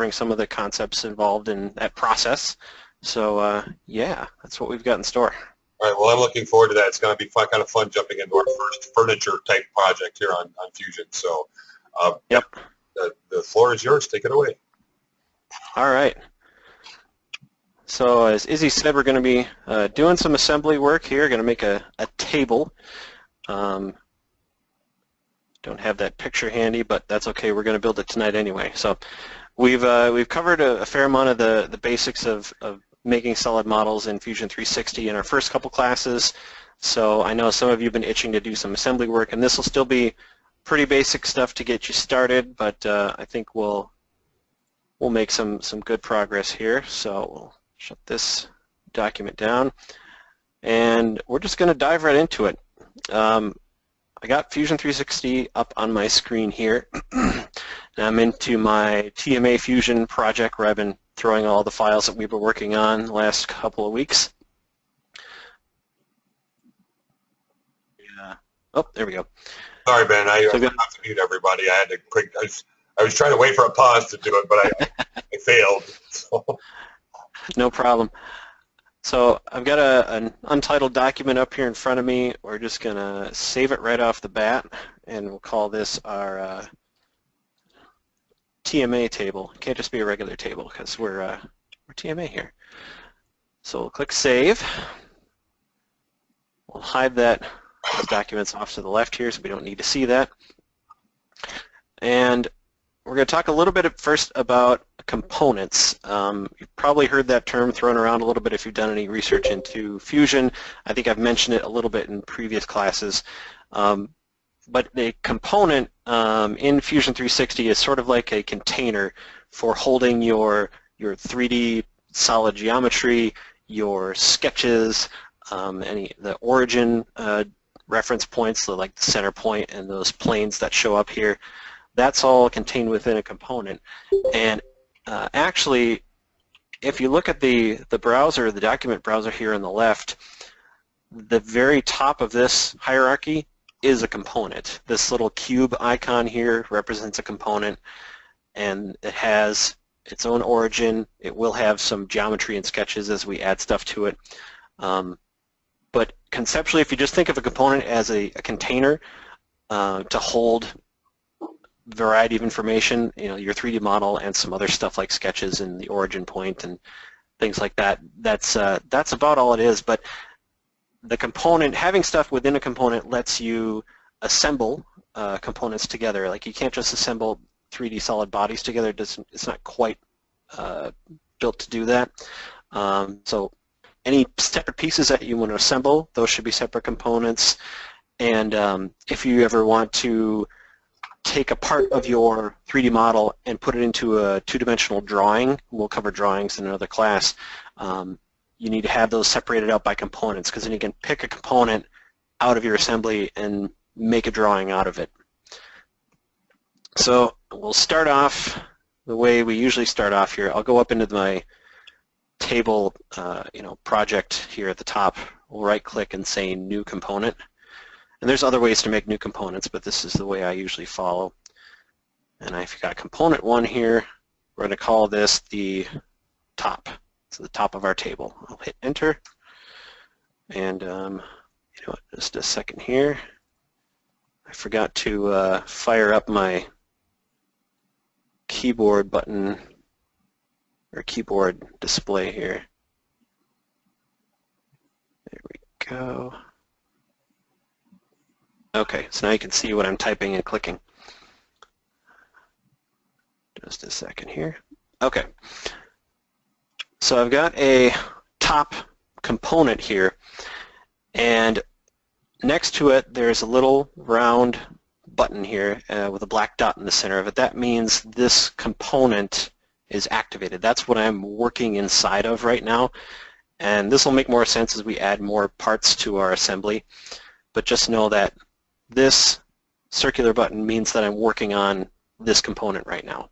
covering some of the concepts involved in that process. So yeah, that's what we've got in store. All right, well, I'm looking forward to that. It's going to be fun, kind of fun jumping into our first furniture type project here on Fusion. So Yep. The floor is yours. Take it away. All right. So as Izzy said, we're going to be doing some assembly work here. Going to make a table. Don't have that picture handy, but that's okay. We're going to build it tonight anyway. So we've covered a fair amount of the basics of making solid models in Fusion 360 in our first couple classes. So I know some of you have been itching to do some assembly work, and this will still be pretty basic stuff to get you started, but I think we'll make some good progress here. So we'll shut this document down, and we're just going to dive right into it. I got Fusion 360 up on my screen here, and I'm into my TMA Fusion project where I've been throwing all the files that we've been working on the last couple of weeks. Oh, there we go. Sorry, Ben. I forgot to mute everybody. I had to quick. I was trying to wait for a pause to do it, but I failed. So. No problem. So I've got an untitled document up here in front of me. We're just going to save it right off the bat, and we'll call this our TMA table. It can't just be a regular table because we're TMA here. So we'll click Save. We'll hide those documents off to the left here so we don't need to see that. And we're going to talk a little bit first about components. You've probably heard that term thrown around a little bit if you've done any research into Fusion. I think I've mentioned it a little bit in previous classes. But a component in Fusion 360 is sort of like a container for holding your 3D solid geometry, your sketches, the origin reference points, so like the center point and those planes that show up here. That's all contained within a component. And actually, if you look at the browser, the document browser here on the left, the very top of this hierarchy is a component. This little cube icon here represents a component, and it has its own origin. It will have some geometry and sketches as we add stuff to it. But conceptually, if you just think of a component as a container to hold variety of information, your 3D model and some other stuff like sketches and the origin point and things like that, that's about all it is. But the component, having stuff within a component lets you assemble components together. Like you can't just assemble 3D solid bodies together. It's not quite built to do that. So any separate pieces that you want to assemble, those should be separate components. And if you ever want to take a part of your 3D model and put it into a two-dimensional drawing, we'll cover drawings in another class, you need to have those separated out by components, because then you can pick a component out of your assembly and make a drawing out of it. So we'll start off the way we usually start off here. I'll go up into my table project here at the top. We'll right-click and say New Component. And there's other ways to make new components, but this is the way I usually follow. And I've got component 1 here. We're going to call this the top. So the top of our table. I'll hit Enter. And just a second here. I forgot to fire up my keyboard button or keyboard display here. There we go. Okay, so now you can see what I'm typing and clicking. Just a second here. Okay. So I've got a top component here, and next to it there's a little round button here with a black dot in the center of it. That means this component is activated. That's what I'm working inside of right now, and this will make more sense as we add more parts to our assembly, but just know that this circular button means that I'm working on this component right now.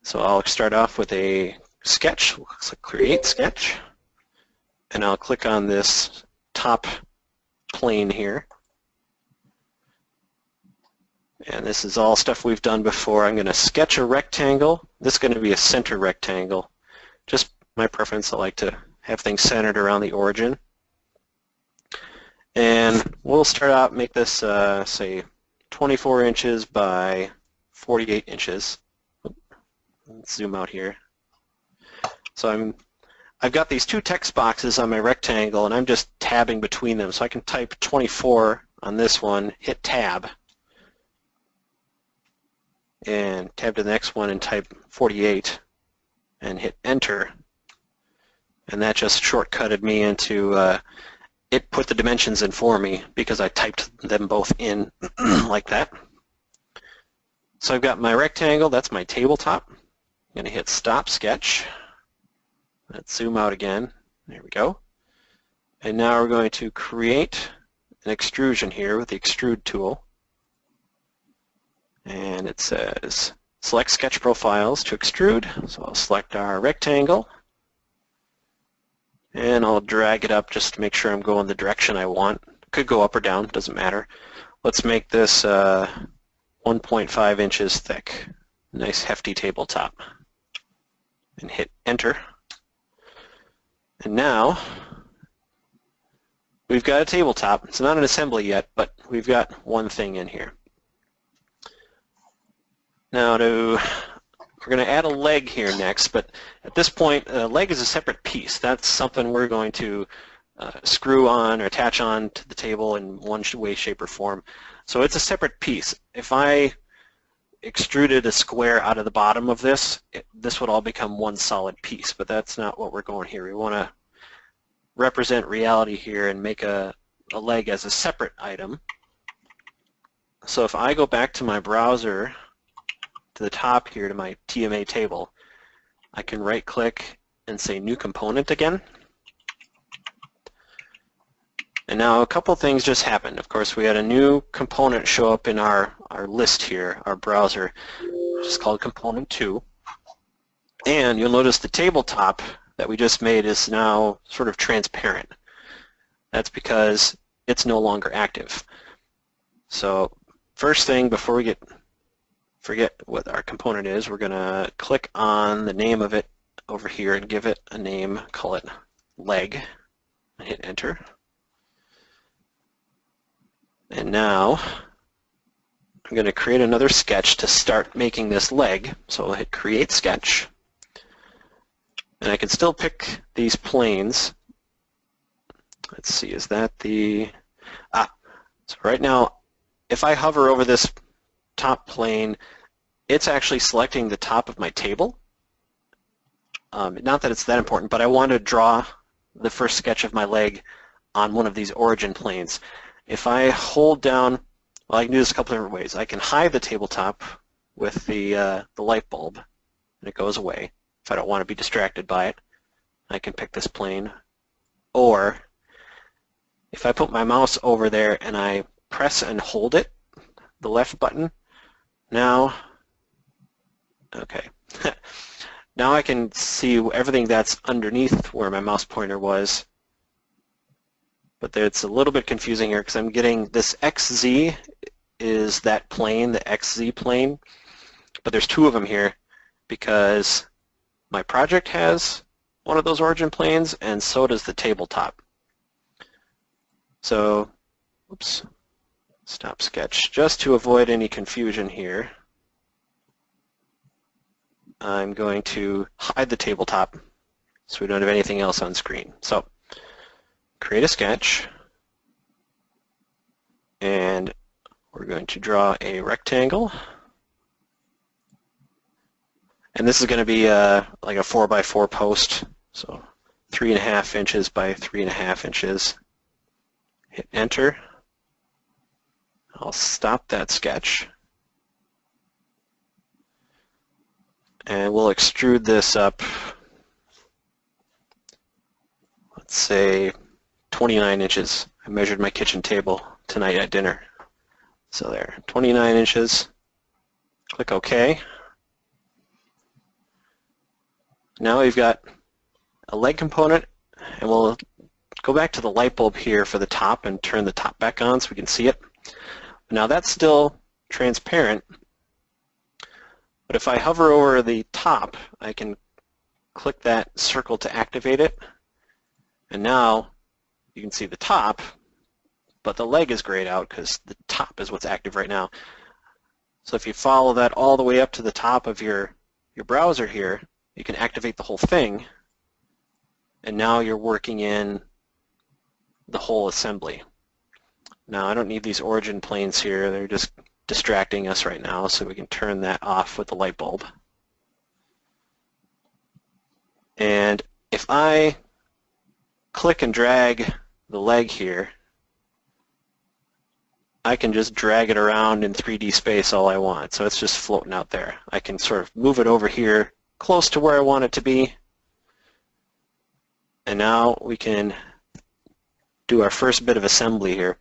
So I'll start off with a sketch. We'll click Create Sketch, and I'll click on this top plane here. And this is all stuff we've done before. I'm going to sketch a rectangle. This is going to be a center rectangle. Just my preference, I like to have things centered around the origin. And we'll start out, make this, say, 24 inches by 48 inches. Let's zoom out here. So I've got these two text boxes on my rectangle, and I'm just tabbing between them. So I can type 24 on this one, hit tab, and tab to the next one and type 48, and hit enter. And that just shortcutted me into, it put the dimensions in for me because I typed them both in like that. So I've got my rectangle, that's my tabletop. I'm going to hit stop sketch. Let's zoom out again. There we go. And now we're going to create an extrusion here with the extrude tool. And it says select sketch profiles to extrude. So I'll select our rectangle. And I'll drag it up just to make sure I'm going the direction I want. Could go up or down, doesn't matter. Let's make this 1.5 inches thick. Nice hefty tabletop. And hit enter. And now we've got a tabletop. It's not an assembly yet, but we've got one thing in here. Now we're going to add a leg here next, but at this point a leg is a separate piece. That's something we're going to screw on or attach on to the table in one way, shape, or form. So it's a separate piece. If I extruded a square out of the bottom of this, this would all become one solid piece, but that's not what we're going here. We want to represent reality here and make a leg as a separate item. So if I go back to my browser, to the top here to my TMA table, I can right click and say new component again. And now a couple things just happened. Of course, we had a new component show up in our list here, our browser, which is called component 2. And you'll notice the tabletop that we just made is now sort of transparent. That's because it's no longer active. So first thing, before we forget what our component is, we're going to click on the name of it over here and give it a name, call it leg, and hit enter. And now I'm going to create another sketch to start making this leg. So I'll hit create sketch. And I can still pick these planes. Let's see, is that the... so right now, if I hover over this top plane, it's actually selecting the top of my table. Not that it's that important, but I want to draw the first sketch of my leg on one of these origin planes. If I hold down, well, I can do this a couple different ways. I can hide the tabletop with the light bulb, and it goes away. If I don't want to be distracted by it, I can pick this plane. Or if I put my mouse over there and I press and hold it, the left button, now, okay. Now I can see everything that's underneath where my mouse pointer was. But it's a little bit confusing here because I'm getting this XZ is that plane, the XZ plane. But there's two of them here because my project has one of those origin planes and so does the tabletop. So, oops, stop sketch. Just to avoid any confusion here, I'm going to hide the tabletop so we don't have anything else on screen. So, create a sketch, and we're going to draw a rectangle. And this is going to be like a 4x4 post, so 3.5 inches by 3.5 inches. Hit enter. I'll stop that sketch. And we'll extrude this up, let's say 29 inches. I measured my kitchen table tonight at dinner. So there, 29 inches. Click OK. Now we've got a leg component, and we'll go back to the light bulb here for the top and turn the top back on so we can see it. Now that's still transparent, but if I hover over the top, I can click that circle to activate it, and now you can see the top, but the leg is grayed out because the top is what's active right now. So if you follow that all the way up to the top of your browser here, you can activate the whole thing, and now you're working in the whole assembly. Now I don't need these origin planes here, they're just distracting us right now, so we can turn that off with the light bulb. And if I click and drag the leg here, I can just drag it around in 3D space all I want, so it's just floating out there. I can sort of move it over here close to where I want it to be, and now we can do our first bit of assembly here.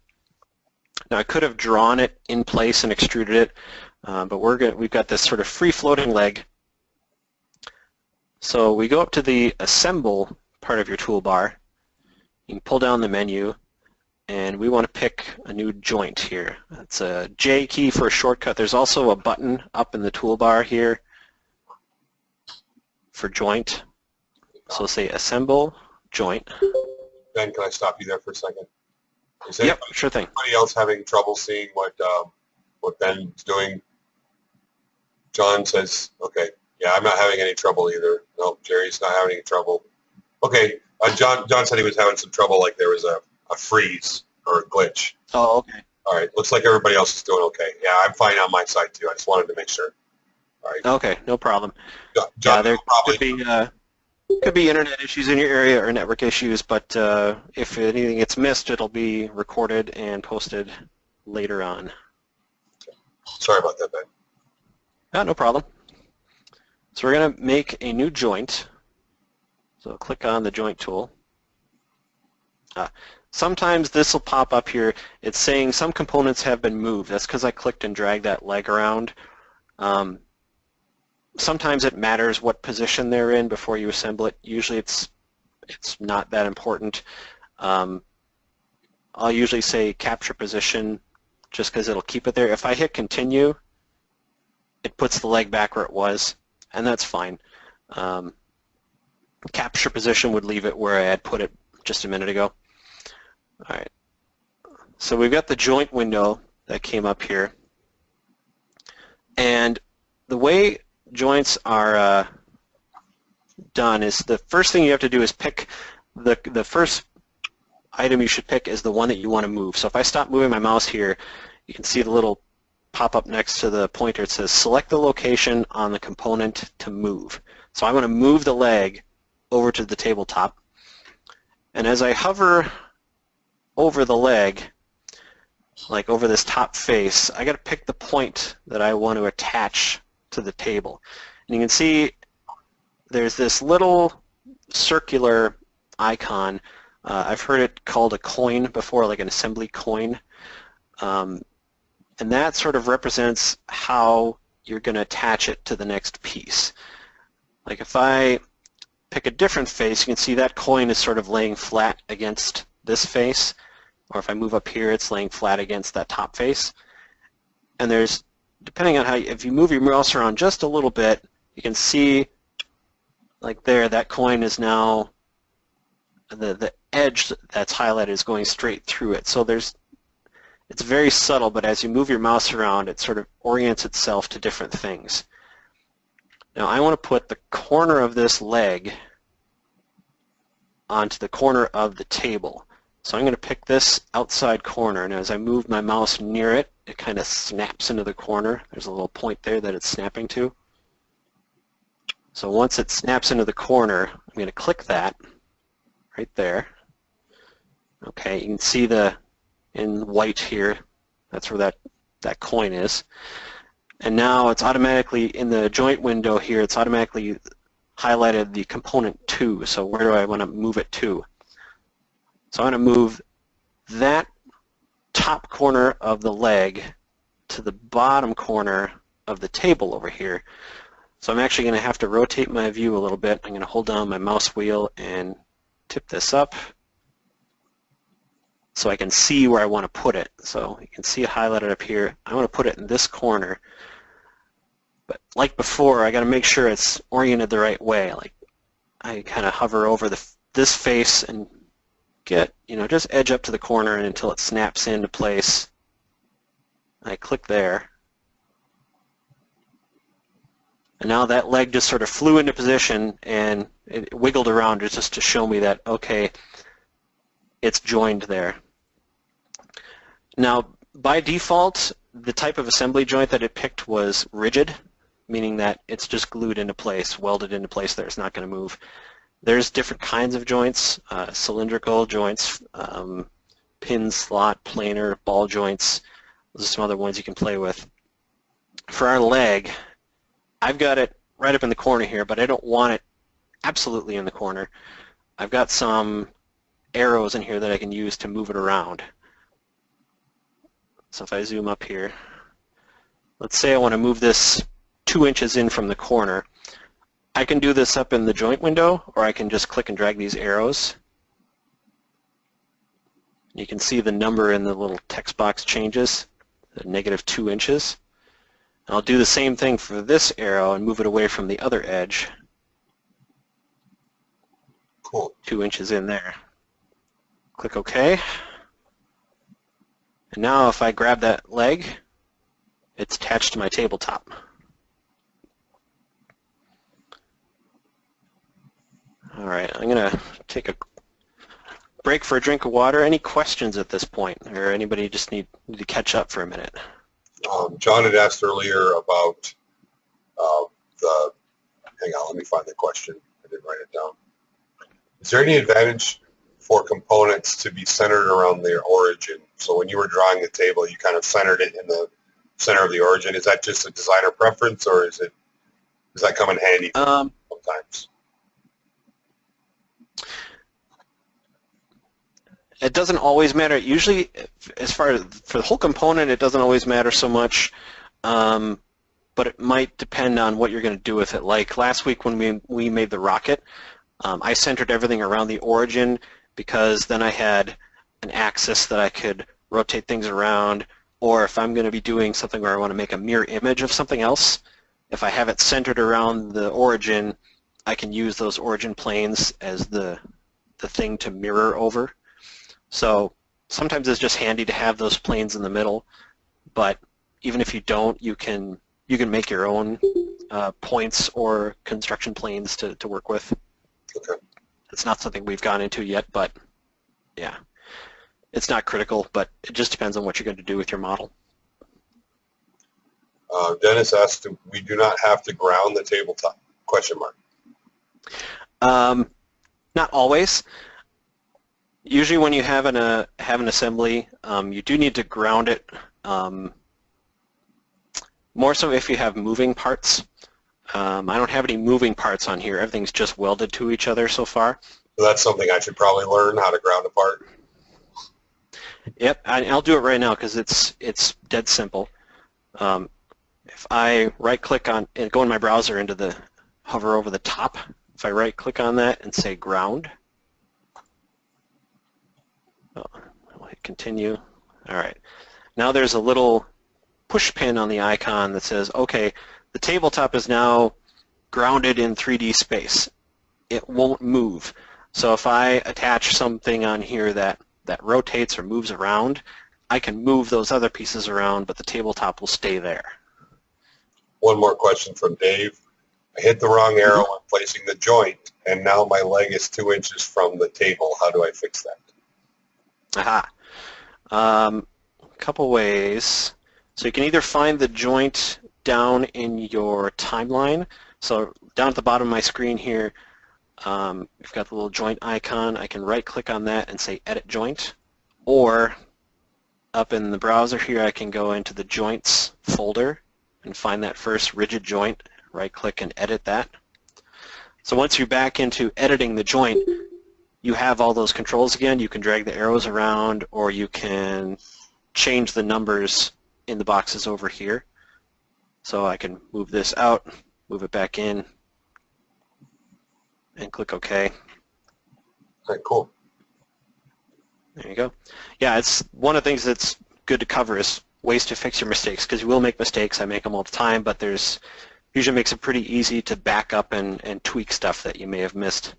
Now I could have drawn it in place and extruded it, but we've got this sort of free-floating leg. So we go up to the Assemble part of your toolbar. You can pull down the menu, and we want to pick a new joint here. It's a J key for a shortcut. There's also a button up in the toolbar here for joint. So say Assemble, Joint. Ben, can I stop you there for a second? Yep, sure thing. Anybody else having trouble seeing what Ben's doing? John says, okay. Yeah, I'm not having any trouble either. No, Jerry's not having any trouble. Okay, John said he was having some trouble, like there was a freeze or a glitch. Oh, okay. All right, looks like everybody else is doing okay. Yeah, I'm fine on my side too. I just wanted to make sure. All right. Okay, no problem. John, yeah, there could be internet issues in your area or network issues, but if anything gets missed, it'll be recorded and posted later on. Sorry about that, Ben. No problem. So we're going to make a new joint. So click on the joint tool. Sometimes this will pop up here. It's saying some components have been moved. That's because I clicked and dragged that leg around. Sometimes it matters what position they're in before you assemble it. Usually it's not that important. I'll usually say capture position just because it'll keep it there. If I hit continue, it puts the leg back where it was, and that's fine. Capture position would leave it where I had put it just a minute ago. All right. So we've got the joint window that came up here, and the way joints are done is the first thing you have to do is pick the first item you should pick is the one that you want to move. So if I stop moving my mouse here, you can see the little pop-up next to the pointer. It says select the location on the component to move. So I want to move the leg over to the tabletop, and as I hover over the leg, like over this top face, I got to pick the point that I want to attach to the table. And you can see there's this little circular icon. I've heard it called a coin before, like an assembly coin. And that sort of represents how you're going to attach it to the next piece. Like if I pick a different face, you can see that coin is sort of laying flat against this face. Or if I move up here, it's laying flat against that top face. And there's, depending on how, if you move your mouse around just a little bit, you can see, like there, that coin is now, the edge that's highlighted is going straight through it. So it's very subtle, but as you move your mouse around, it sort of orients itself to different things. Now I want to put the corner of this leg onto the corner of the table. So I'm going to pick this outside corner, and as I move my mouse near it, it kind of snaps into the corner. There's a little point there that it's snapping to. So once it snaps into the corner, I'm going to click that right there. Okay, you can see in white here, that's where that coin is. And now it's automatically, in the joint window here, it's automatically highlighted the component 2. So where do I want to move it to? So I'm going to move that top corner of the leg to the bottom corner of the table over here. So I'm actually going to have to rotate my view a little bit. I'm going to hold down my mouse wheel and tip this up. so I can see where I want to put it. So you can see it highlighted up here. I want to put it in this corner. But like before, I got to make sure it's oriented the right way. Like I kind of hover over this face and get, just edge up to the corner and until it snaps into place. I click there. And now that leg just sort of flew into position and it wiggled around just to show me that, okay, it's joined there. Now, by default, the type of assembly joint that it picked was rigid, meaning that it's just glued into place, welded into place there. It's not going to move. There's different kinds of joints, cylindrical joints, pin, slot, planar, ball joints. Those are some other ones you can play with. For our leg, I've got it right up in the corner here, but I don't want it absolutely in the corner. I've got some arrows in here that I can use to move it around. So if I zoom up here, let's say I want to move this 2 inches in from the corner. I can do this up in the joint window, or I can just click and drag these arrows. You can see the number in the little text box changes, the -2 inches. And I'll do the same thing for this arrow and move it away from the other edge. Cool. 2 inches in there. Click OK. And now if I grab that leg, it's attached to my tabletop. All right, I'm going to take a break for a drink of water. Any questions at this point, or anybody just need to catch up for a minute? John had asked earlier about hang on, let me find the question. I didn't write it down. Is there any advantage for components to be centered around their origin? So when you were drawing the table, you kind of centered it in the center of the origin. Is that just a designer preference, or does that come in handy sometimes? It doesn't always matter. Usually, as far as for the whole component, it doesn't always matter so much, but it might depend on what you're going to do with it. Like last week when we made the rocket, I centered everything around the origin because then I had an axis that I could rotate things around, or if I'm going to be doing something where I want to make a mirror image of something else, if I have it centered around the origin, I can use those origin planes as the thing to mirror over. So sometimes it's just handy to have those planes in the middle, but even if you don't, you can make your own points or construction planes to work with. Okay. It's not something we've gone into yet, but yeah, it's not critical, but it just depends on what you're going to do with your model. Dennis asked, we do not have to ground the tabletop? Question mark. Not always. Usually when you have an assembly, you do need to ground it, more so if you have moving parts. I don't have any moving parts on here. Everything's just welded to each other so far. So that's something I should probably learn, how to ground a part. Yep, I'll do it right now because it's dead simple. If I right-click on and go in my browser into the hover over the top, if I right-click on that and say ground, I'll hit continue. All right. Now there's a little push pin on the icon that says, okay, the tabletop is now grounded in 3D space. It won't move. So if I attach something on here that rotates or moves around, I can move those other pieces around, but the tabletop will stay there. One more question from Dave. I hit the wrong arrow when placing the joint, and now my leg is 2 inches from the table. How do I fix that? Aha. A couple ways. So you can either find the joint down in your timeline. So down at the bottom of my screen here, we've got the little joint icon. I can right-click on that and say Edit Joint. Or up in the browser here, I can go into the Joints folder and find that first rigid joint, right-click and edit that. So once you're back into editing the joint, you have all those controls again. You can drag the arrows around, or you can change the numbers in the boxes over here. So I can move this out, move it back in, and click OK. All right, cool. There you go. Yeah, it's one of the things that's good to cover is ways to fix your mistakes, because you will make mistakes. I make them all the time, but there's usually makes it pretty easy to back up and tweak stuff that you may have missed.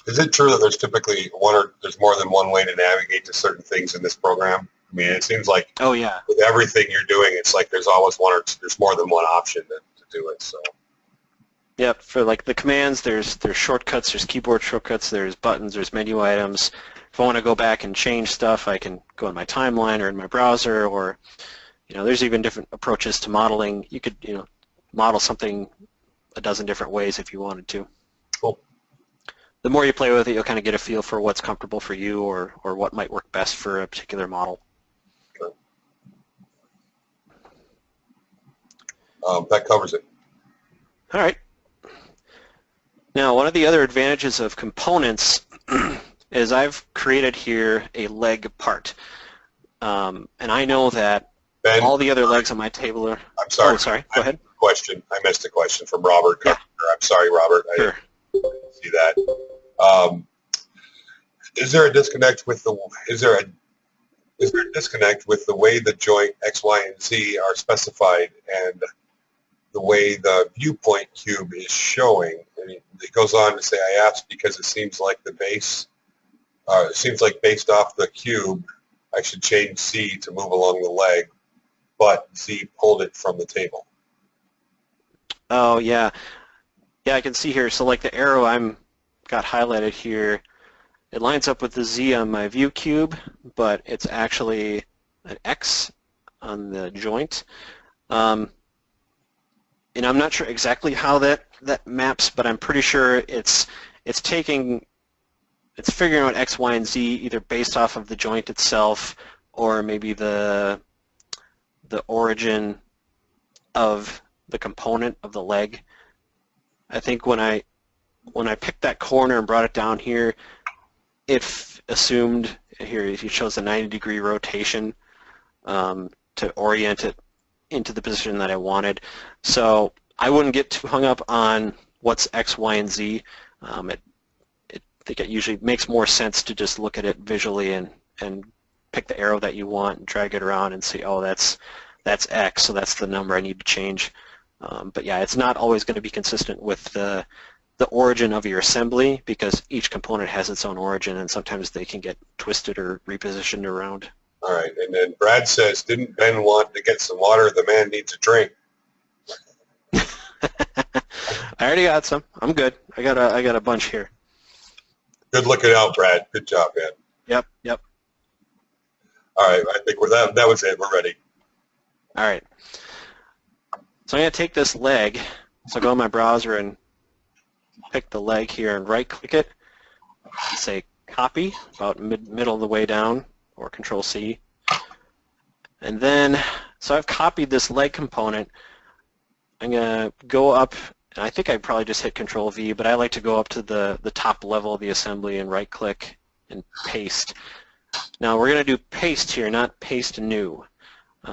Is it true that there's typically there's more than one way to navigate to certain things in this program? I mean, it seems like Oh yeah. with everything you're doing, it's like there's always there's more than one option to do it. So. Yep, for like the commands, there's shortcuts, there's keyboard shortcuts, there's buttons, there's menu items. If I want to go back and change stuff, I can go in my timeline or in my browser, or there's even different approaches to modeling. You could model something a dozen different ways if you wanted to. Cool. The more you play with it, you'll kind of get a feel for what's comfortable for you or what might work best for a particular model. That covers it. All right. Now, one of the other advantages of components is I've created here a leg part. And I know that Ben, all the other legs on my table are... I'm sorry. Oh, sorry. Go ahead. Question. I missed a question from Robert. Yeah. I'm sorry, Robert. I Sure. didn't see that. Is there a disconnect with the way the joint X, Y, and Z are specified and the way the viewpoint cube is showing? And it goes on to say, I asked because it seems like based off the cube, I should change Z to move along the leg, but Z pulled it from the table. Oh, yeah. Yeah, I can see here. So like the arrow I'm got highlighted here, it lines up with the Z on my view cube, but it's actually an X on the joint. And I'm not sure exactly how that maps, but I'm pretty sure it's figuring out X, Y, and Z either based off of the joint itself or maybe the origin of the component of the leg. I think when I picked that corner and brought it down here, it assumed here it shows a 90-degree rotation to orient it into the position that I wanted. So I wouldn't get too hung up on what's X, Y, and Z. I think it usually makes more sense to just look at it visually and pick the arrow that you want and drag it around and say, oh, that's X, so that's the number I need to change. But yeah, it's not always going to be consistent with the origin of your assembly, because each component has its own origin, and sometimes they can get twisted or repositioned around. All right, and then Brad says, didn't Ben want to get some water? The man needs a drink. I already got some. I'm good. I got a bunch here. Good looking out, Brad. Good job, man. Yep. All right, I think that was it. We're ready. All right. So I'm going to take this leg. So go in my browser and pick the leg here and right-click it. Say copy, about middle of the way down, or Control-C. And then, so I've copied this leg component. I'm going to go up, and I think I probably just hit Control-V, but I like to go up to the top level of the assembly and right-click and paste. Now we're going to do paste here, not paste new.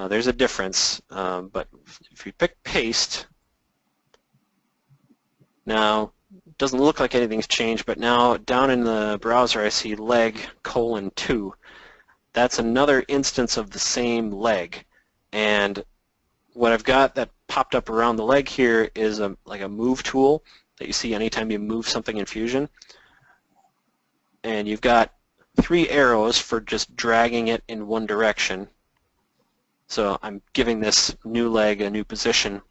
There's a difference, but if you pick paste, now it doesn't look like anything's changed, but now down in the browser I see leg:2. That's another instance of the same leg, and what I've got that popped up around the leg here is like a move tool that you see anytime you move something in Fusion, and you've got 3 arrows for just dragging it in one direction. So I'm giving this new leg a new position.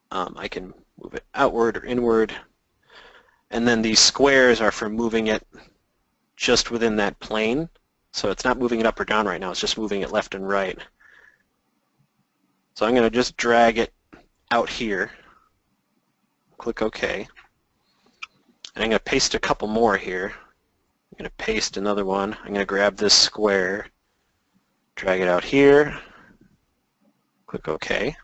I can move it outward or inward, and then these squares are for moving it just within that plane. So it's not moving it up or down right now, it's just moving it left and right. So I'm going to just drag it out here, click OK, and I'm going to paste a couple more here. I'm going to paste another one. I'm going to grab this square, drag it out here, click OK,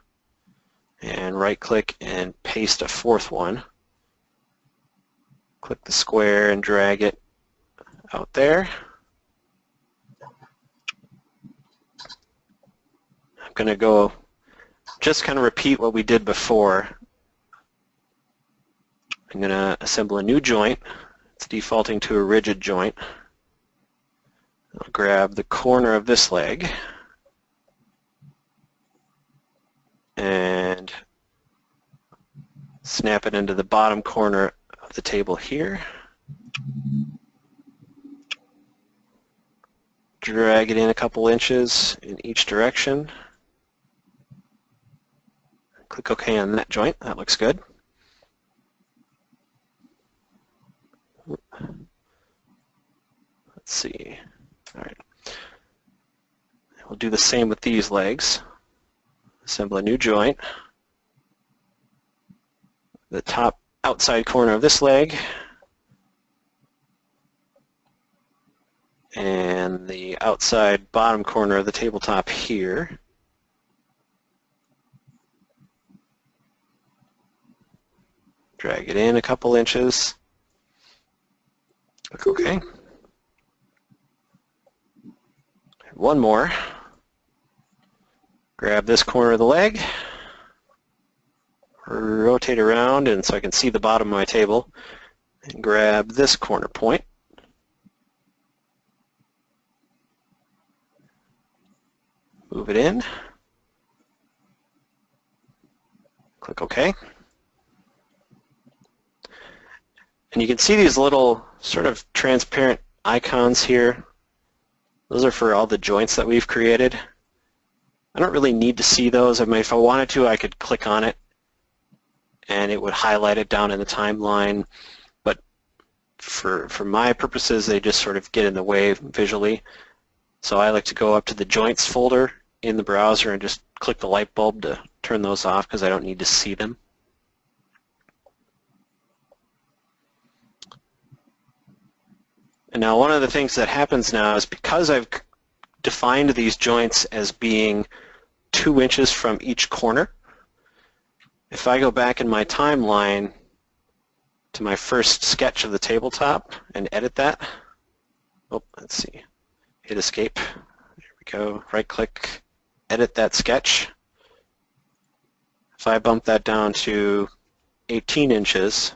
and right-click and paste a 4th one. Click the square and drag it out there. I'm going to go just kind of repeat what we did before. I'm going to assemble a new joint, It's defaulting to a rigid joint. I'll grab the corner of this leg and snap it into the bottom corner of the table here. Drag it in a couple inches in each direction. Click OK on that joint. That looks good. Let's see. All right. We'll do the same with these legs. Assemble a new joint. The top outside corner of this leg and the outside bottom corner of the tabletop here. Drag it in a couple inches. Click OK. One more. Grab this corner of the leg, rotate around and so I can see the bottom of my table, and grab this corner point. Move it in. Click OK. And you can see these little sort of transparent icons here. Those are for all the joints that we've created. I don't really need to see those. I mean, if I wanted to, I could click on it and it would highlight it down in the timeline. But for my purposes, they just sort of get in the way visually. So I like to go up to the joints folder in the browser and just click the light bulb to turn those off because I don't need to see them. And now one of the things that happens now is because I've defined these joints as being 2 inches from each corner, if I go back in my timeline to my first sketch of the tabletop and edit that, oh, let's see, hit escape, there we go, right click, edit that sketch. If I bump that down to 18 inches,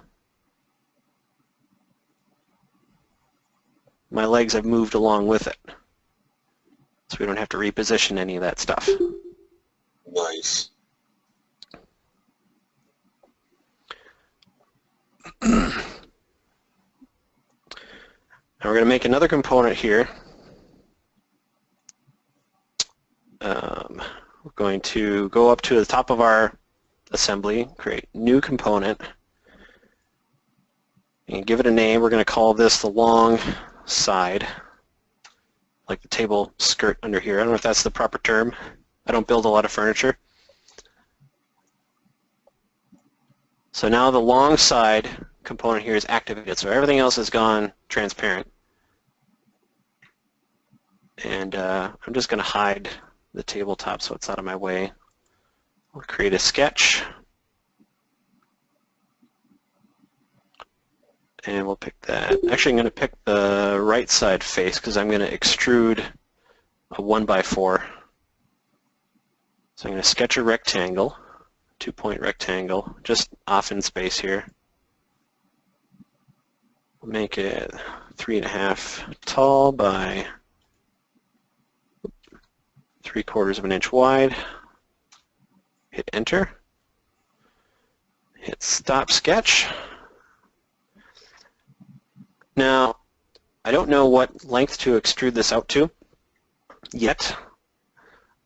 my legs have moved along with it. So we don't have to reposition any of that stuff. Nice. Now we're going to make another component here. We're going to go up to the top of our assembly, create new component, and give it a name. We're going to call this the long side, like the table skirt under here. I don't know if that's the proper term. I don't build a lot of furniture. So now the long side component here is activated, so everything else has gone transparent. And I'm just going to hide the tabletop so it's out of my way. We'll create a sketch. And we'll pick that. Actually, I'm going to pick the right side face because I'm going to extrude a 1x4. So I'm going to sketch a rectangle, 2-point rectangle, just off in space here. We'll make it 3.5 tall by 3/4 of an inch wide. Hit enter. Hit stop sketch. Now, I don't know what length to extrude this out to yet.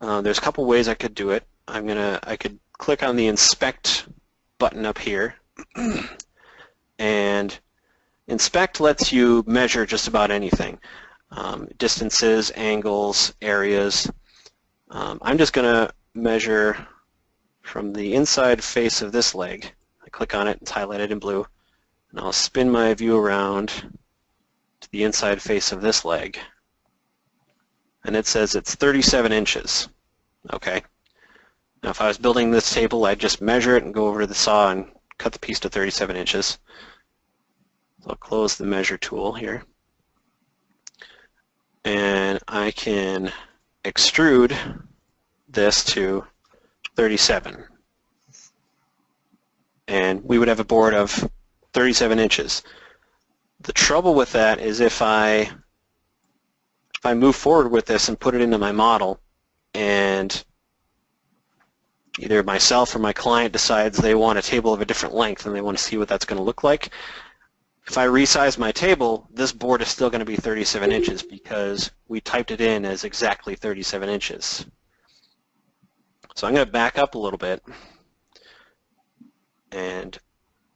There's a couple ways I could do it. I could click on the inspect button up here, and inspect lets you measure just about anything. Distances, angles, areas. I'm just going to measure from the inside face of this leg. I click on it, it's highlighted in blue, and I'll spin my view around to the inside face of this leg. And it says it's 37 inches. Okay. Now if I was building this table, I'd just measure it and go over to the saw and cut the piece to 37 inches. So I'll close the measure tool here. And I can extrude this to 37. And we would have a board of 37 inches. The trouble with that is if I move forward with this and put it into my model, and either myself or my client decides they want a table of a different length and they want to see what that's going to look like, if I resize my table, this board is still going to be 37 inches because we typed it in as exactly 37 inches. So I'm going to back up a little bit and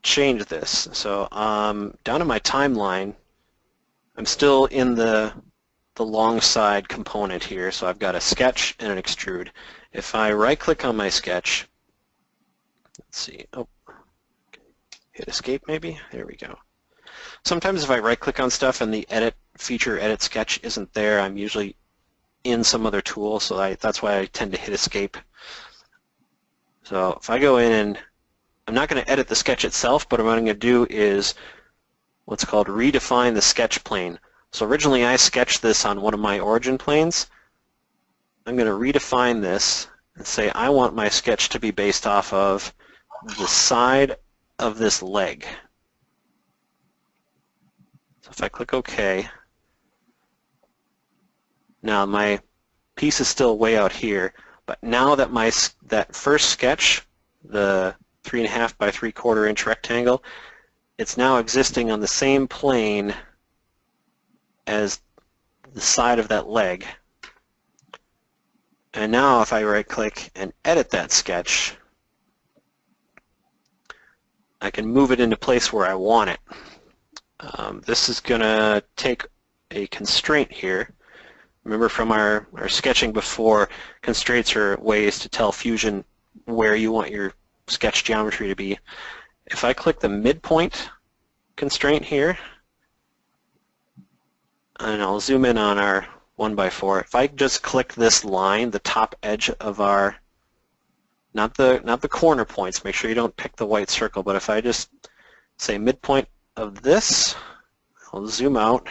change this. So down in my timeline, I'm still in the long side component here. So I've got a sketch and an extrude. If I right-click on my sketch, let's see, oh, hit escape maybe? There we go. Sometimes if I right-click on stuff and the edit feature, edit sketch isn't there, I'm usually in some other tool, so that's why I tend to hit escape. So if I go in and I'm not going to edit the sketch itself, but what I'm going to do is what's called redefine the sketch plane. So originally I sketched this on one of my origin planes. I'm going to redefine this and say I want my sketch to be based off of the side of this leg. So if I click OK, now my piece is still way out here, but now that that first sketch, the 3.5 by 3/4 inch rectangle, it's now existing on the same plane as the side of that leg. And now if I right-click and edit that sketch, I can move it into place where I want it. This is going to take a constraint here. Remember from our sketching before, constraints are ways to tell Fusion where you want your sketch geometry to be. If I click the midpoint constraint here, and I'll zoom in on our 1x4, if I just click this line, the top edge of our, not the corner points, make sure you don't pick the white circle, but if I just say midpoint of this, I'll zoom out.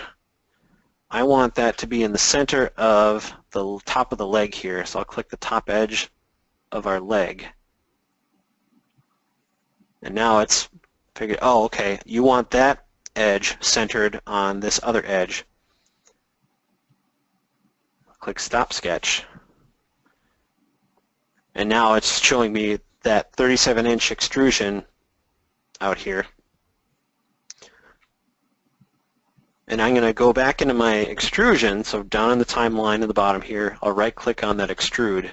I want that to be in the center of the top of the leg here, so I'll click the top edge of our leg. And now it's figured, oh, okay, you want that edge centered on this other edge. Click Stop Sketch. And now it's showing me that 37-inch extrusion out here. And I'm going to go back into my extrusion, so down in the timeline at the bottom here, I'll right-click on that extrude.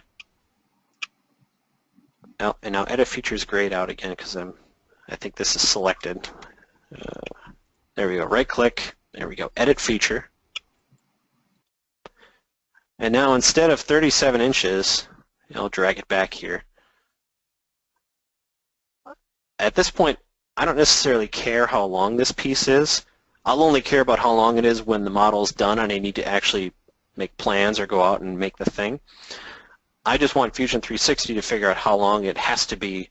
And now Edit Features grayed out again because I think this is selected. There we go, right-click, there we go, Edit Feature. And now instead of 37 inches, I'll drag it back here. At this point, I don't necessarily care how long this piece is. I'll only care about how long it is when the model's done and I need to actually make plans or go out and make the thing. I just want Fusion 360 to figure out how long it has to be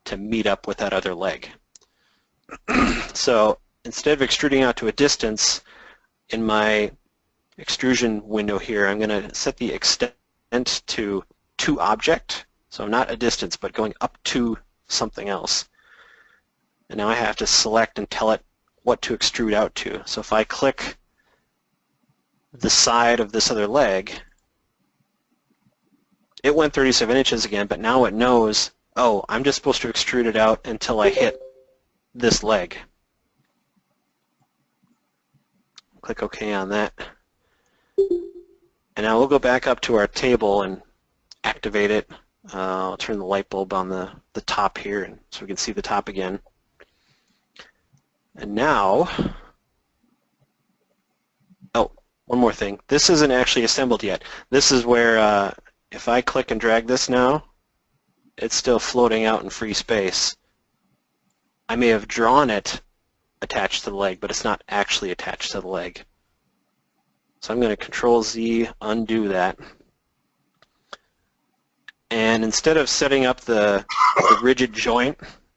to meet up with that other leg. So instead of extruding out to a distance, in my extrusion window here, I'm going to set the extent to to object, so not a distance, but going up to something else. And now I have to select and tell it what to extrude out to. So if I click the side of this other leg, it went 37 inches again, but now it knows, oh, I'm just supposed to extrude it out until I hit this leg. Click OK on that. And now we'll go back up to our table and activate it. I'll turn the light bulb on the top here so we can see the top again. And now, oh, one more thing. This isn't actually assembled yet. This is where if I click and drag this now, it's still floating out in free space. I may have drawn it attached to the leg, but it's not actually attached to the leg. So I'm going to Control-Z, undo that. And instead of setting up the rigid joint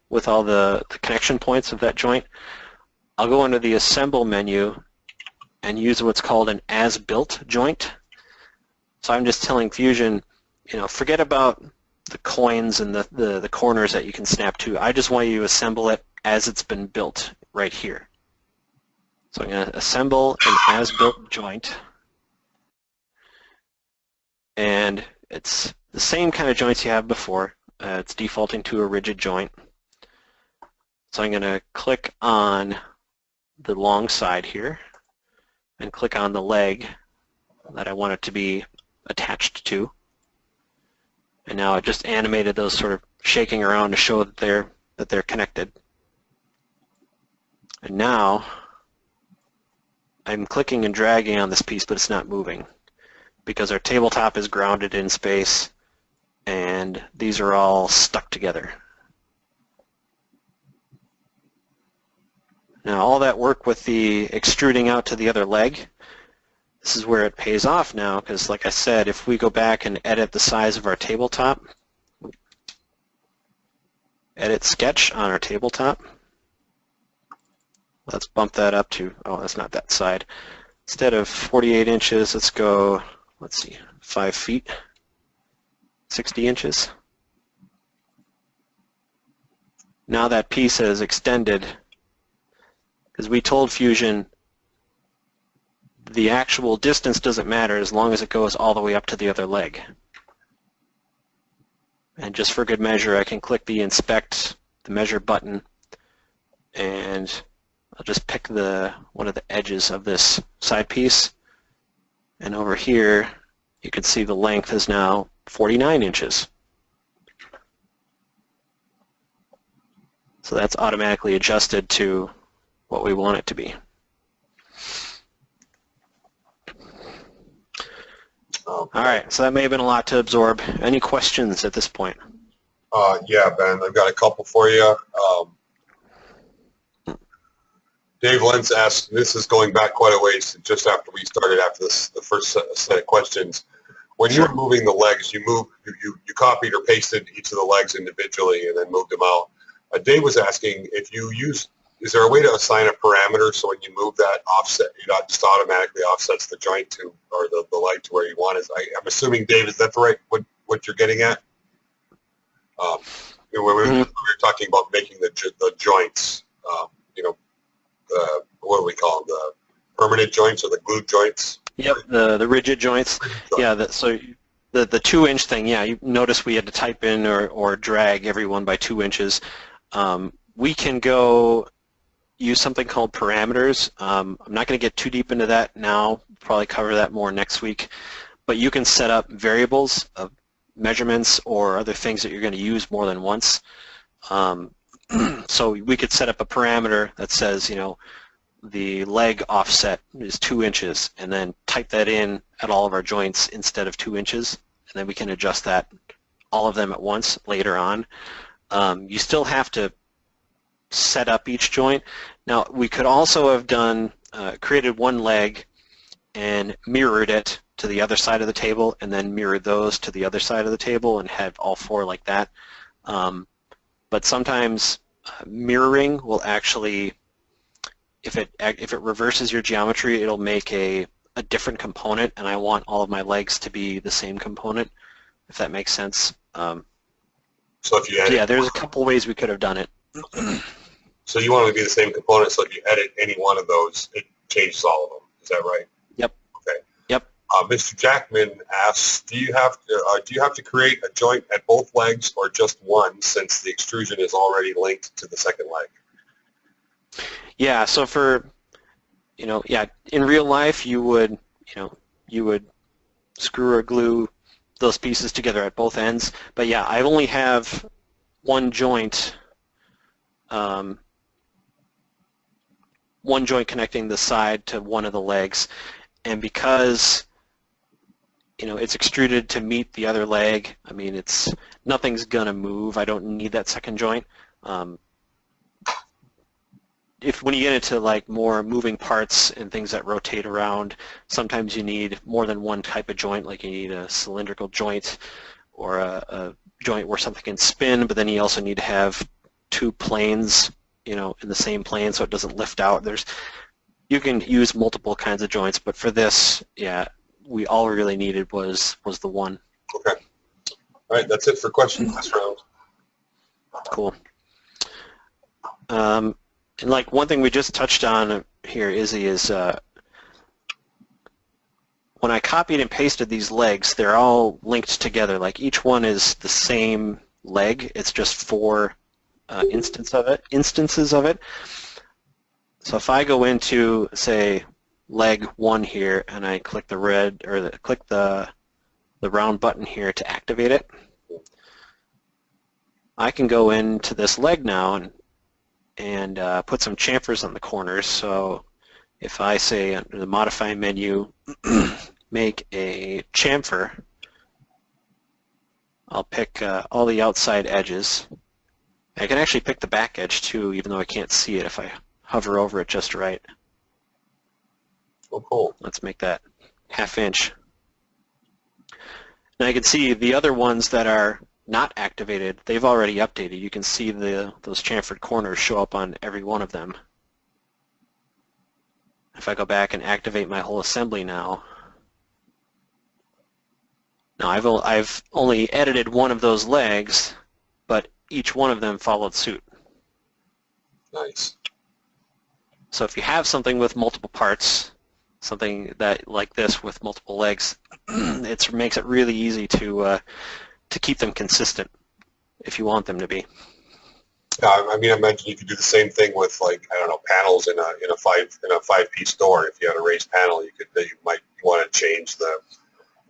with all the connection points of that joint, I'll go into the Assemble menu and use what's called an as-built joint. So I'm just telling Fusion, forget about the coins and the corners that you can snap to. I just want you to assemble it as it's been built right here. So I'm going to assemble an as-built joint. And it's the same kind of joints you have before. It's defaulting to a rigid joint. So I'm going to click on the long side here and click on the leg that I want it to be attached to. And now I just animated those sort of shaking around to show that they're connected. And now I'm clicking and dragging on this piece, but it's not moving because our tabletop is grounded in space and these are all stuck together. Now all that work with the extruding out to the other leg, this is where it pays off now, because like I said, if we go back and edit the size of our tabletop, edit sketch on our tabletop, let's bump that up to, oh, that's not that side. Instead of 48 inches, let's go, let's see, 5 feet, 60 inches. Now that piece has extended, because we told Fusion the actual distance doesn't matter as long as it goes all the way up to the other leg. And just for good measure, I can click the inspect, the measure button, and I'll just pick one of the edges of this side piece. And over here, you can see the length is now 49 inches. So that's automatically adjusted to what we want it to be. Okay. All right, so that may have been a lot to absorb. Any questions at this point? Yeah, Ben, I've got a couple for you. Dave Lentz asked, this is going back quite a ways, just after we started after the first set of questions. When you were moving the legs, you copied or pasted each of the legs individually and then moved them out. Dave was asking if you use, is there a way to assign a parameter so when you move that offset, it not just automatically offsets the joint to, or the leg to where you want it? I'm assuming, Dave, is that the right, what you're getting at? When we were talking about making the joints, what do we call them, the permanent joints or the glued joints? Yep, the rigid joints. Yeah, so the 2-inch thing, yeah, you notice we had to type in or drag every one by 2 inches. We can go use something called parameters. I'm not going to get too deep into that now, probably cover that more next week, but you can set up variables of measurements or other things that you're going to use more than once. So we could set up a parameter that says, the leg offset is 2 inches, and then type that in at all of our joints instead of 2 inches, and then we can adjust that, all of them at once later on. You still have to set up each joint. Now, we could also have done, created one leg and mirrored it to the other side of the table, and then mirrored those to the other side of the table and have all 4 like that. But sometimes mirroring will actually, if it reverses your geometry, it'll make a different component, and I want all of my legs to be the same component, if that makes sense. So if you edit, yeah, there's a couple ways we could have done it. So you want it to be the same component, so if you edit any one of those, it changes all of them. Is that right? Yep. Okay. Yep. Mr. Jackman asks, do you have to create a joint at both legs or just one, since the extrusion is already linked to the second leg? Yeah, so for, yeah, in real life you would screw or glue those pieces together at both ends, but yeah, I only have one joint connecting the side to one of the legs, and because it's extruded to meet the other leg, I mean, nothing's gonna move. I don't need that second joint. When you get into like more moving parts and things that rotate around, sometimes you need more than one type of joint, like you need a cylindrical joint or a joint where something can spin, but then you also need to have 2 planes, in the same plane so it doesn't lift out. You can use multiple kinds of joints, but for this, yeah, all we really needed was the one. Okay. All right, that's it for questions this round. Cool. And like one thing we just touched on here, Izzy, is when I copied and pasted these legs, they're all linked together. Like each one is the same leg. It's just 4 instances of it. So if I go into, say, leg 1 here, and I click the red or click the round button here to activate it, I can go into this leg now and put some chamfers on the corners. So if I say under the modify menu, make a chamfer, I'll pick all the outside edges. I can actually pick the back edge too, even though I can't see it if I hover over it just right. Oh, cool. Let's make that 1/2 inch. Now you can see the other ones that are not activated, they've already updated. You can see those chamfered corners show up on every one of them. If I go back and activate my whole assembly now, I've only edited one of those legs, but each one of them followed suit. Nice. So if you have something with multiple parts, something that like this with multiple legs, it makes it really easy to keep them consistent if you want them to be. I mean, I imagine you could do the same thing with, like, I don't know, panels in a 5-piece door. If you had a raised panel, you might want to change the,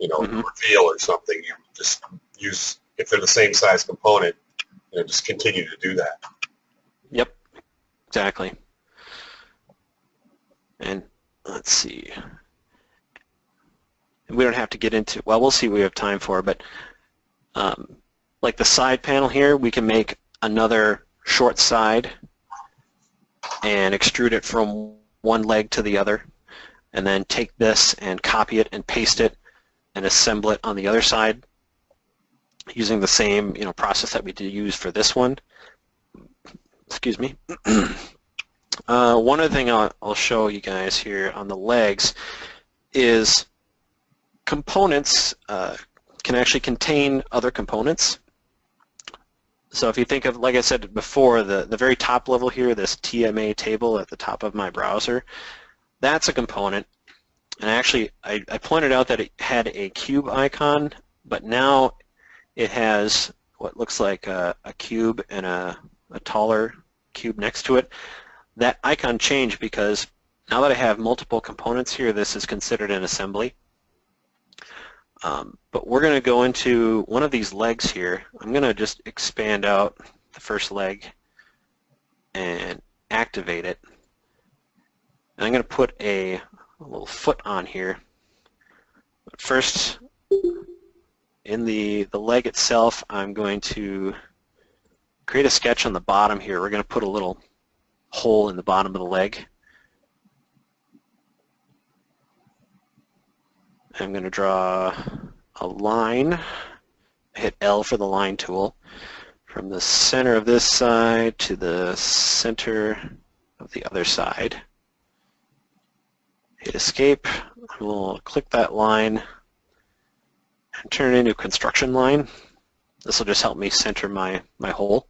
reveal or something. You just use, if they're the same size component, just continue to do that. Yep, exactly. And let's see. We don't have to get into, well, we'll see what we have time for, but like the side panel here, we can make another short side and extrude it from one leg to the other, and then take this and copy it and paste it and assemble it on the other side using the same process that we did use for this one. Excuse me. One other thing I'll show you guys here on the legs is components can actually contain other components. So if you think of, like I said before, the very top level here, this TMA table at the top of my browser, that's a component. And actually, I pointed out that it had a cube icon, but now it has what looks like a cube and a taller cube next to it. That icon changed because now that I have multiple components here, this is considered an assembly. But we're going to go into one of these legs here. I'm going to just expand out the first leg and activate it. And I'm going to put a little foot on here. But first, in the leg itself, I'm going to create a sketch on the bottom here. We're going to put a little hole in the bottom of the leg. I'm going to draw a line, hit L for the line tool, from the center of this side to the center of the other side. Hit escape, we'll click that line and turn it into a construction line. This will just help me center my hole.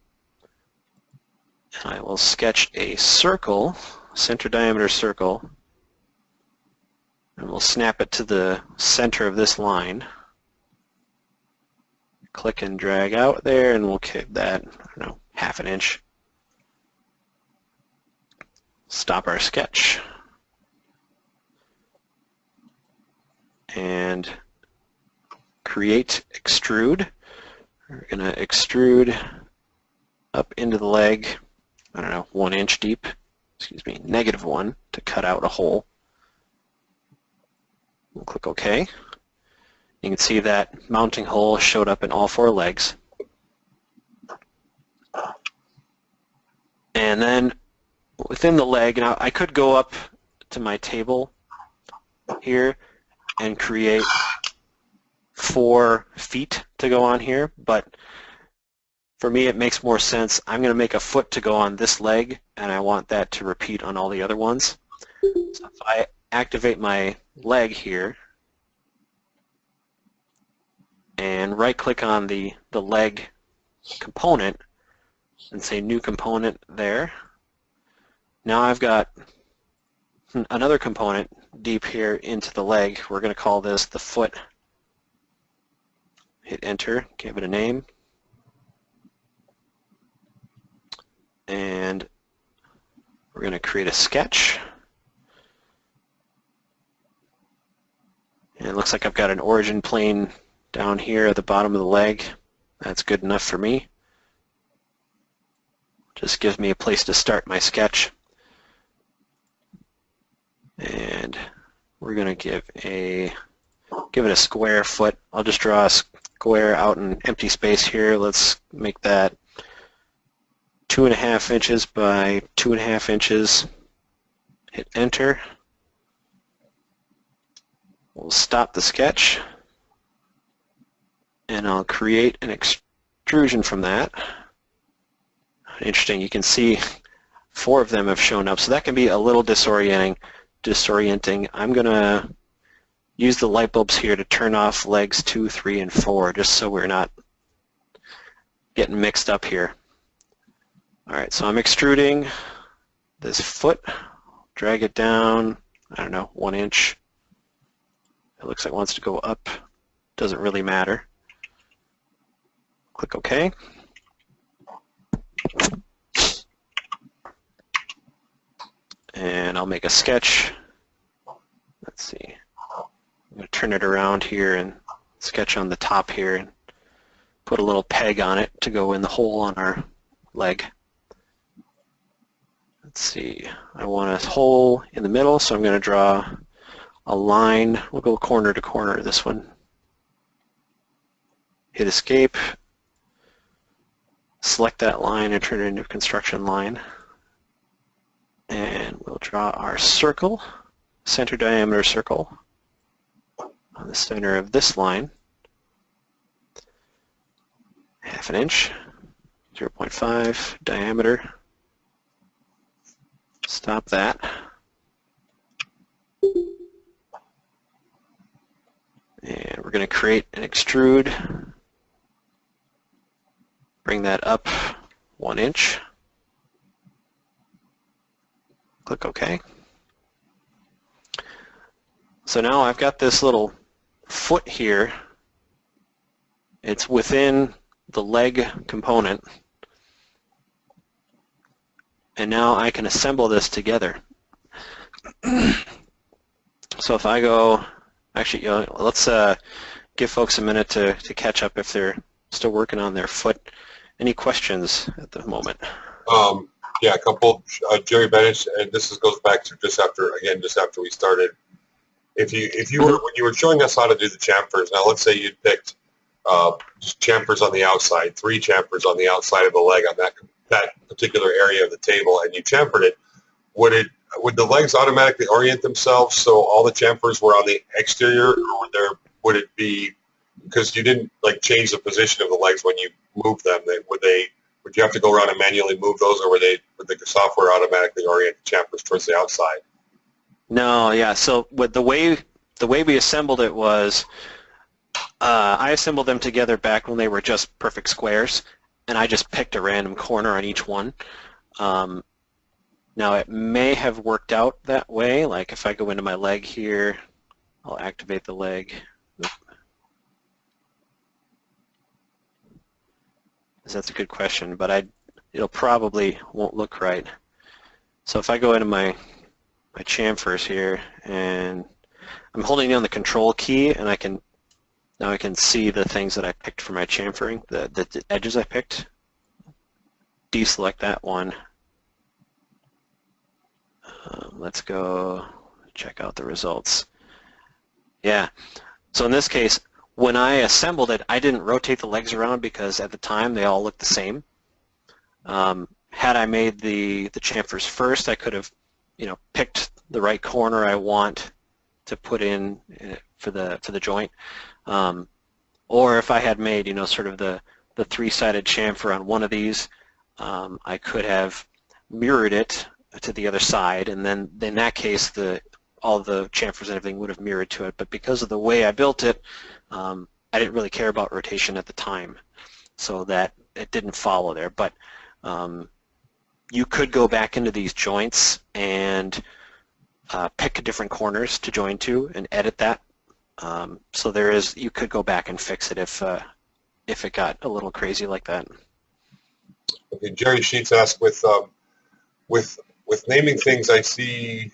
And I will sketch a circle, center diameter circle, and we'll snap it to the center of this line. Click and drag out there, and we'll give that, I don't know, 1/2 inch. Stop our sketch. And create extrude. We're going to extrude up into the leg, I don't know, 1 inch deep, excuse me, -1 to cut out a hole. We'll click OK. You can see that mounting hole showed up in all 4 legs. And then within the leg, now I could go up to my table here and create 4 feet to go on here, but for me it makes more sense. I'm going to make a foot to go on this leg, and I want that to repeat on all the other ones. So if I activate my leg here and right-click on the leg component and say New Component there, now I've got another component deep here into the leg. We're going to call this the foot. Hit enter, give it a name, and we're going to create a sketch. And it looks like I've got an origin plane down here at the bottom of the leg. That's good enough for me. Just gives me a place to start my sketch. And we're going to give it a square foot. I'll just draw a square out in empty space here. Let's make that 2.5 inches by 2.5 inches. Hit enter. We'll stop the sketch, and I'll create an extrusion from that. Interesting, you can see 4 of them have shown up, so that can be a little disorienting. I'm going to use the light bulbs here to turn off legs 2, 3, and 4, just so we're not getting mixed up here. All right, so I'm extruding this foot, drag it down, I don't know, 1 inch. It looks like it wants to go up. Doesn't really matter. Click OK. And I'll make a sketch. Let's see. I'm going to turn it around here and sketch on the top here and put a little peg on it to go in the hole on our leg. Let's see. I want a hole in the middle, so I'm going to draw a line. We'll go corner to corner, this one. Hit escape. Select that line and turn it into a construction line. And we'll draw our circle, center diameter circle, on the center of this line. 1/2 inch, 0.5 diameter. Stop that. And we're going to create an extrude. Bring that up 1 inch. Click OK. So now I've got this little foot here. It's within the leg component. And now I can assemble this together. So if I go, actually, let's give folks a minute to catch up if they're still working on their foot. Any questions at the moment? Yeah, a couple. Jerry Bennett, and this goes back to just after we started. If you were when you were showing us how to do the chamfers, now let's say you'd picked just chamfers on the outside, 3 chamfers on the outside of the leg on that particular area of the table, and you chamfered it. Would the legs automatically orient themselves so all the chamfers were on the exterior, or would it be because you didn't like change the position of the legs when you moved them? Would you have to go around and manually move those, or would the software automatically orient the chamfers towards the outside? No, yeah. So the way we assembled it was, I assembled them together back when they were just perfect squares, and I just picked a random corner on each one. Now it may have worked out that way. Like if I go into my leg here, I'll activate the leg. That's a good question, but it'll probably won't look right. So if I go into my chamfers here, and I'm holding down the control key, and now I can see the things that I picked for my chamfering, the edges I picked. Deselect that one. Let's go check out the results. Yeah, so in this case, when I assembled it, I didn't rotate the legs around because at the time they all looked the same. Had I made the chamfers first, I could have, picked the right corner I want to put in for the joint. Or if I had made, sort of the 3-sided chamfer on one of these, I could have mirrored it to the other side, and then in that case, all the chamfers and everything would have mirrored to it. But because of the way I built it, I didn't really care about rotation at the time, so that it didn't follow there. But you could go back into these joints and pick different corners to join to and edit that. So you could go back and fix it if it got a little crazy like that. Okay, Jerry Sheets asked, with naming things, I see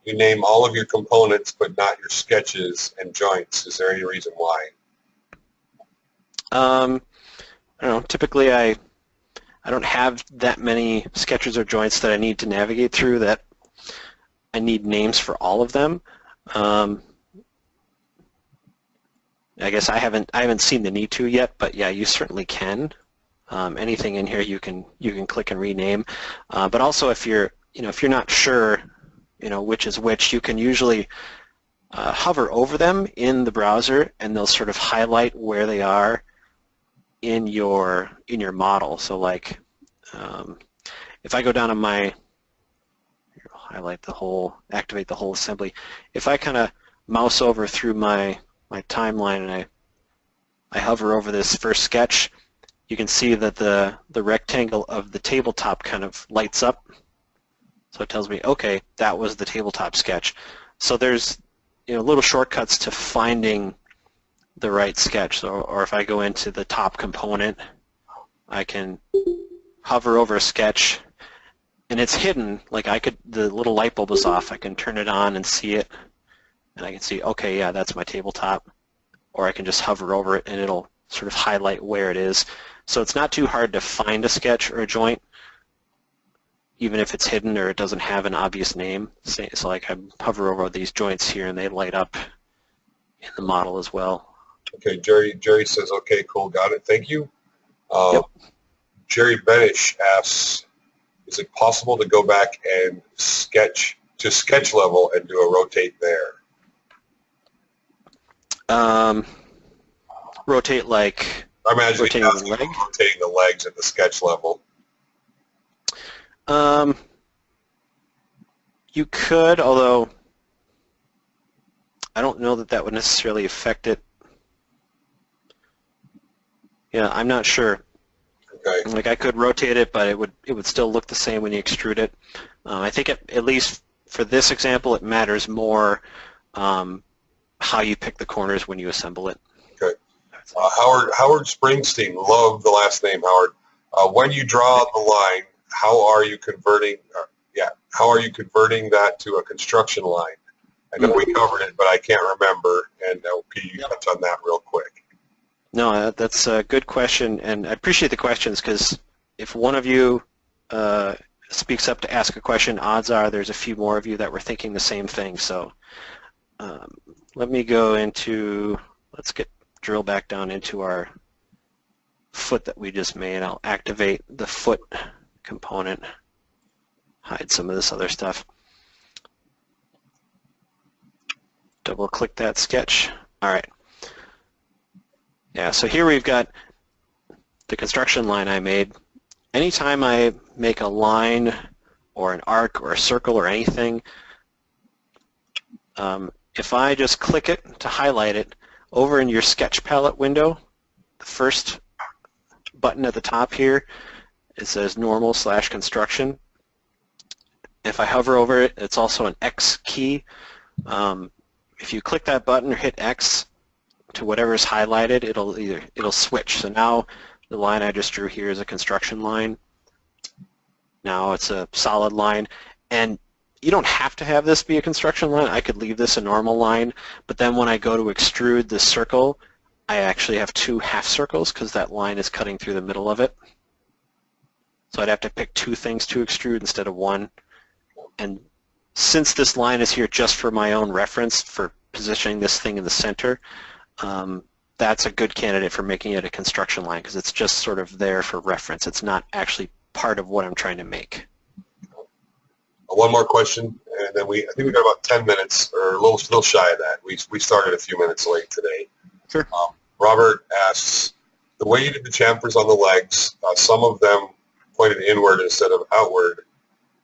you name all of your components but not your sketches and joints. Is there any reason why? I don't know. Typically, I don't have that many sketches or joints that I need to navigate through that I need names for all of them. I guess I haven't seen the need to yet, but yeah, you certainly can. Anything in here you can click and rename. But also, if you're not sure, which is which, you can usually hover over them in the browser, and they'll sort of highlight where they are in your model. So like, if I go down to my, highlight the whole, activate the whole assembly. If I kind of mouse over through my timeline and I hover over this first sketch, you can see that the rectangle of the tabletop kind of lights up. So it tells me, okay, that was the tabletop sketch. So there's little shortcuts to finding the right sketch. So, or if I go into the top component, I can hover over a sketch, and it's hidden. Like the little light bulb is off. I can turn it on and see it, and I can see, okay, yeah, that's my tabletop. Or I can just hover over it, and it'll sort of highlight where it is. So it's not too hard to find a sketch or a joint, even if it's hidden or it doesn't have an obvious name. So like I hover over these joints here, and they light up in the model as well. Okay, Jerry says, okay, cool, got it, thank you. Yep. Jerry Benish asks, is it possible to go back and sketch level and do a rotate there? Rotate like I imagine rotating the leg? Rotating the legs at the sketch level. You could, although I don't know that would necessarily affect it. Yeah, I'm not sure. Okay. Like I could rotate it, but it would still look the same when you extrude it. I think at least for this example, it matters more how you pick the corners when you assemble it. Okay. Howard Springsteen, love the last name, Howard. When you draw the line, how are you converting? How are you converting that to a construction line? I know we covered it, but I can't remember. And Pete, you touch on that real quick. No, that's a good question, and I appreciate the questions, because if one of you speaks up to ask a question, odds are there's a few more of you that were thinking the same thing. So let me go into, let's drill back down into our foot that we just made. I'll activate the foot component, hide some of this other stuff. Double click that sketch. All right. Yeah, so here we've got the construction line I made. Anytime I make a line or an arc or a circle or anything, if I just click it to highlight it, over in your sketch palette window, the first button at the top here, it says normal/construction. If I hover over it, it's also an X key. If you click that button or hit X to whatever is highlighted, it'll switch. So now the line I just drew here is a construction line. Now it's a solid line, and you don't have to have this be a construction line. I could leave this a normal line, but then when I go to extrude the circle, I actually have two half circles because that line is cutting through the middle of it. So I'd have to pick two things to extrude instead of one. And since this line is here just for my own reference for positioning this thing in the center, that's a good candidate for making it a construction line, because it's just sort of there for reference. It's not actually part of what I'm trying to make. One more question, and then I think we got about 10 minutes, or a little shy of that. We started a few minutes late today. Sure. Robert asks, the way you did the chamfers on the legs, some of them pointed inward instead of outward.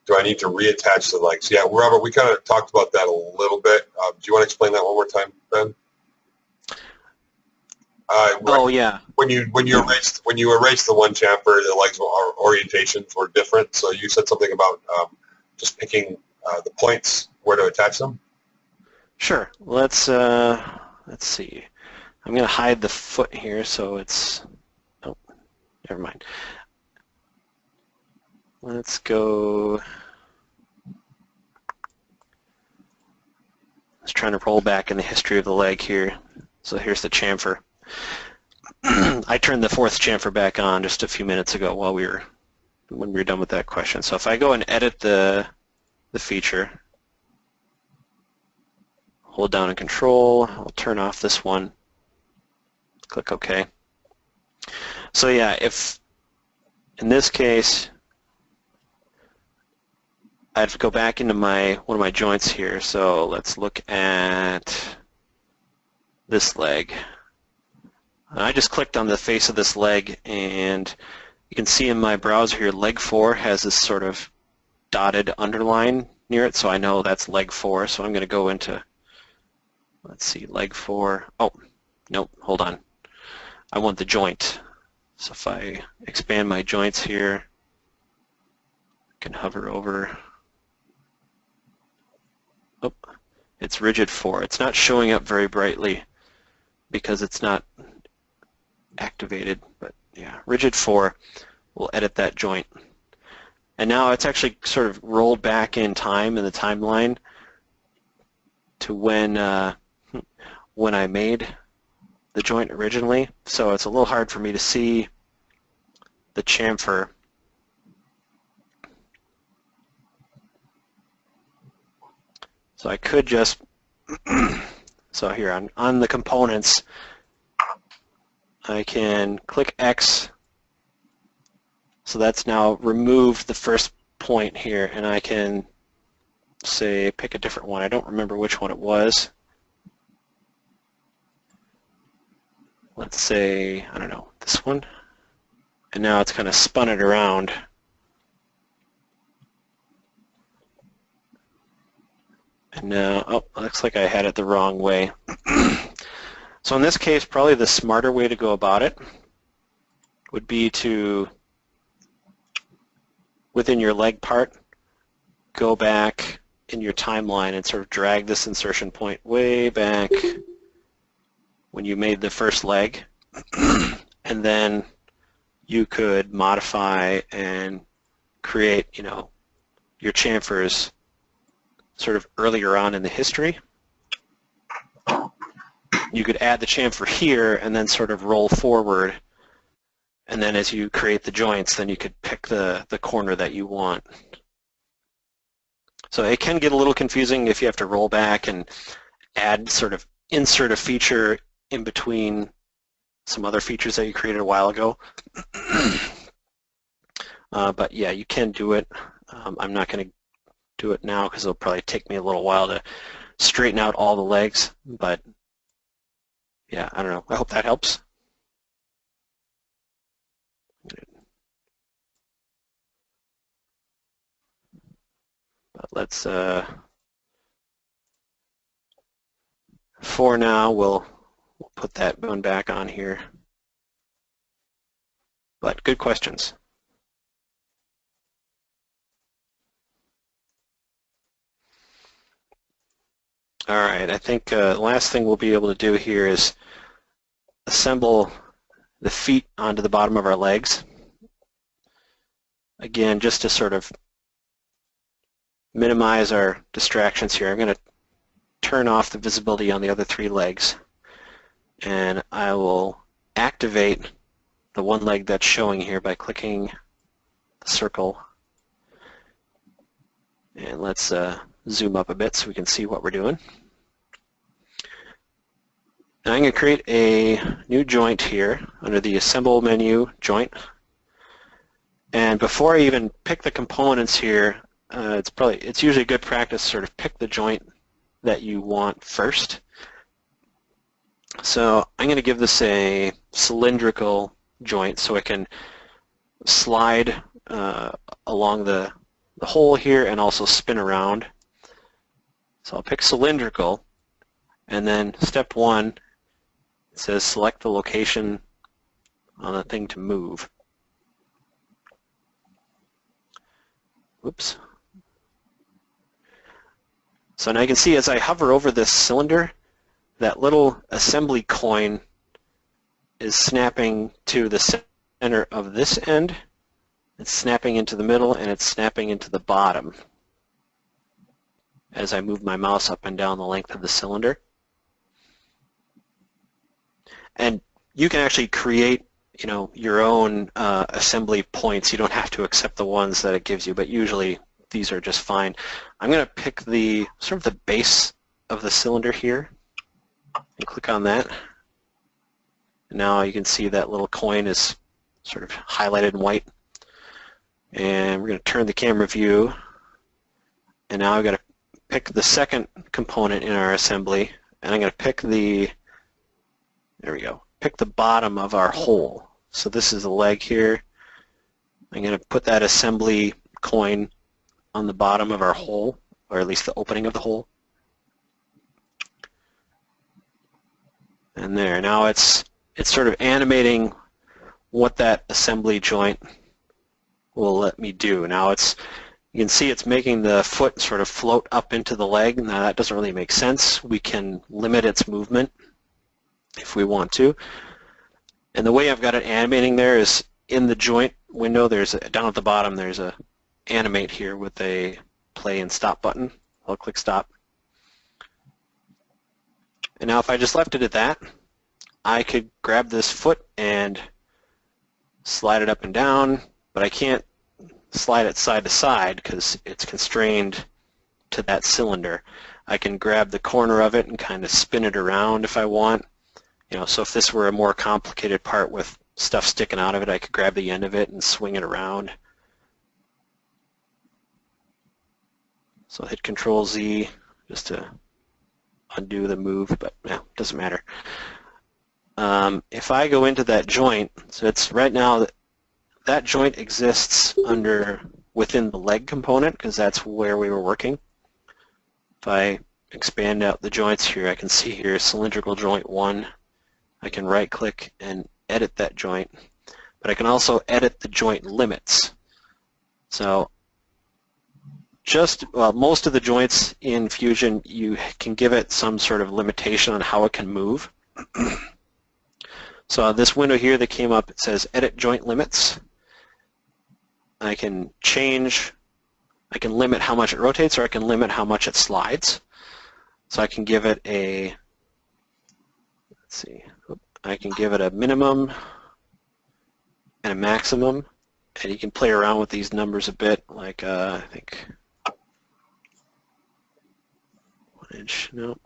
Do I need to reattach the legs? Yeah, Robert, we kind of talked about that a little bit. Do you want to explain that one more time, Ben? Oh yeah. When you erased the one chamfer, the legs orientations were different. So you said something about just picking the points where to attach them? Sure. Let's see. I'm going to hide the foot here so it's, oh, never mind. Let's go, let's try to roll back in the history of the leg here. So here's the chamfer. I turned the fourth chamfer back on just a few minutes ago when we were done with that question. So if I go and edit the feature, hold down and Control, I'll turn off this one, click OK. So yeah, if in this case I have to go back into one of my joints here. So let's look at this leg. I just clicked on the face of this leg, and you can see in my browser here, leg 4 has this sort of dotted underline near it, so I know that's leg 4. So I'm going to go into, let's see, leg 4. Oh, nope, hold on. I want the joint. So if I expand my joints here, I can hover over. Oh, it's rigid 4. It's not showing up very brightly because it's not activated, but yeah, rigid 4, we'll edit that joint. And now it's actually sort of rolled back in time in the timeline to when I made the joint originally, so it's a little hard for me to see the chamfer. So I could just, so here on the components, I can click X, so that's now removed the first point here, and I can say pick a different one. I don't remember which one it was. Let's say, I don't know, this one. And now it's kind of spun it around. And now, oh, looks like I had it the wrong way. So in this case, probably the smarter way to go about it would be to, within your leg part, go back in your timeline and sort of drag this insertion point way back when you made the first leg. And then you could modify and create, you know, your chamfers sort of earlier on in the history. You could add the chamfer here and then sort of roll forward, and then as you create the joints, then you could pick the corner that you want. So it can get a little confusing if you have to roll back and add, sort of insert a feature in between some other features that you created a while ago. But yeah, you can do it. I'm not going to do it now because it'll probably take me a little while to straighten out all the legs, but yeah, I don't know. I hope that helps. But let's, for now, we'll put that one back on here. But good questions. All right, I think the last thing we'll be able to do here is assemble the feet onto the bottom of our legs. Again, just to sort of minimize our distractions here, I'm going to turn off the visibility on the other three legs, and I will activate the one leg that's showing here by clicking the circle. And let's zoom up a bit so we can see what we're doing. Now I'm going to create a new joint here under the Assemble menu, Joint. And before I even pick the components here, it's usually good practice to sort of pick the joint that you want first. So I'm going to give this a cylindrical joint so it can slide along the hole here and also spin around. So I'll pick cylindrical, and then step 1, it says select the location on the thing to move. Oops. So now you can see as I hover over this cylinder, that little assembly coin is snapping to the center of this end. It's snapping into the middle, and it's snapping into the bottom as I move my mouse up and down the length of the cylinder. And you can actually create, you know, your own assembly points. You don't have to accept the ones that it gives you, but usually these are just fine. I'm going to pick the sort of the base of the cylinder here and click on that. And now you can see that little coin is sort of highlighted in white. And we're going to turn the camera view, and now I've got to pick the second component in our assembly, and I'm going to pick the, there we go, pick the bottom of our hole. So this is the leg here. I'm going to put that assembly coin on the bottom of our hole, or at least the opening of the hole. And there, now it's sort of animating what that assembly joint will let me do. Now you can see it's making the foot sort of float up into the leg. Now that doesn't really make sense. We can limit its movement if we want to. And the way I've got it animating there is in the joint window, down at the bottom there's a animate here with a play and stop button. I'll click stop. And now if I just left it at that, I could grab this foot and slide it up and down, but I can't slide it side to side because it's constrained to that cylinder. I can grab the corner of it and kind of spin it around if I want. You know, so if this were a more complicated part with stuff sticking out of it, I could grab the end of it and swing it around. So I'll hit Control Z just to undo the move, but yeah, doesn't matter. If I go into that joint, so it's right now that joint exists within the leg component because that's where we were working. If I expand out the joints here, I can see here cylindrical joint 1. I can right click and edit that joint, but I can also edit the joint limits. So most of the joints in Fusion, you can give it some sort of limitation on how it can move. So this window here that came up, it says Edit Joint Limits. I can limit how much it rotates, or I can limit how much it slides. So I can give it a, let's see, I can give it a minimum and a maximum, and you can play around with these numbers a bit, like I think 1 inch, nope.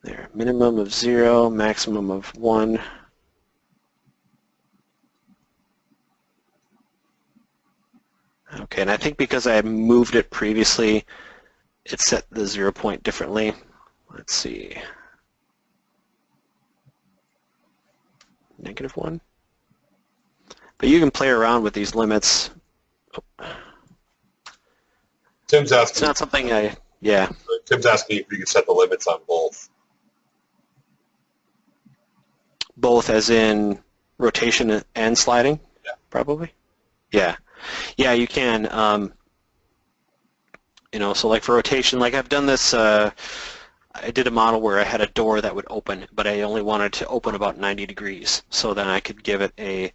There, minimum of 0, maximum of 1. Okay, and I think because I moved it previously, it set the 0 point differently. Let's see. -1. But you can play around with these limits. Oh. Tim's asking. It's not something yeah. Tim's asking if you can set the limits on both. Both as in rotation and sliding? Yeah. Probably? Yeah. Yeah, you can. You know, so like for rotation, like I've done this, I did a model where I had a door that would open, but I only wanted to open about 90 degrees. So then I could give it a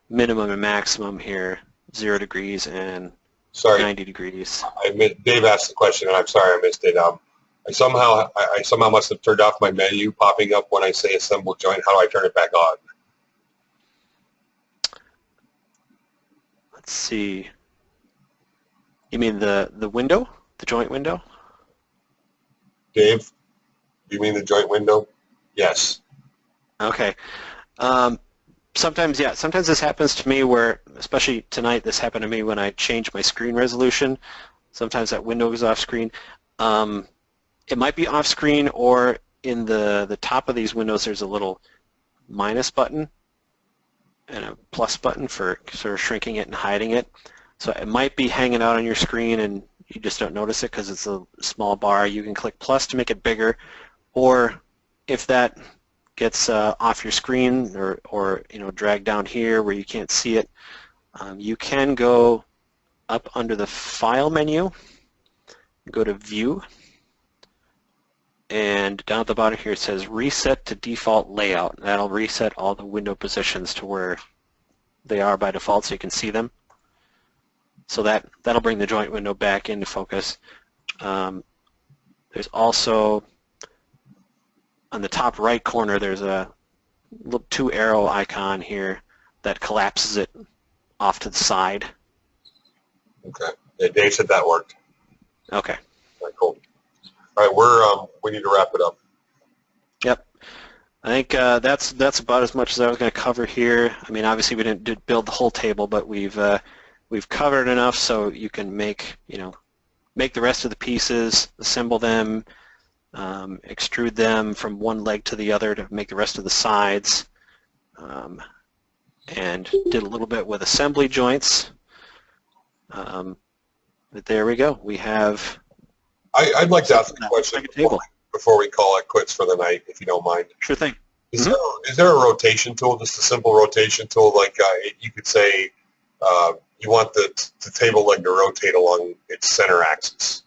minimum and maximum here, 0 degrees and 90 degrees. Dave asked the question, and I'm sorry I missed it. I somehow must have turned off my menu popping up when I say assemble joint. How do I turn it back on? Let's see. You mean the window? The joint window? Dave, you mean the joint window? Yes. Okay. Sometimes, yeah, sometimes this happens to me where, especially tonight, this happened to me when I changed my screen resolution. Sometimes that window goes off screen. It might be off screen, or in the top of these windows there's a little minus button and a plus button for sort of shrinking it and hiding it. So it might be hanging out on your screen and you just don't notice it because it's a small bar. You can click plus to make it bigger, or if that gets off your screen or you know, dragged down here where you can't see it, You can go up under the File menu, go to View, and down at the bottom here it says Reset to Default Layout. That'll reset all the window positions to where they are by default so you can see them. So that'll bring the joint window back into focus. There's also, on the top right corner, there's a little 2 arrow icon here that collapses it off to the side. Okay. Yeah, Dave said that worked. Okay. All right, cool. All right, we need to wrap it up. Yep. I think that's about as much as I was going to cover here. I mean, obviously we didn't build the whole table, but we've covered enough so you can make the rest of the pieces, assemble them, extrude them from one leg to the other to make the rest of the sides, and did a little bit with assembly joints. But there we go. We have. I'd like to ask a question before we call it quits for the night, if you don't mind. Sure thing. Is there a rotation tool, just a simple rotation tool, like you could say you want the table leg to rotate along its center axis,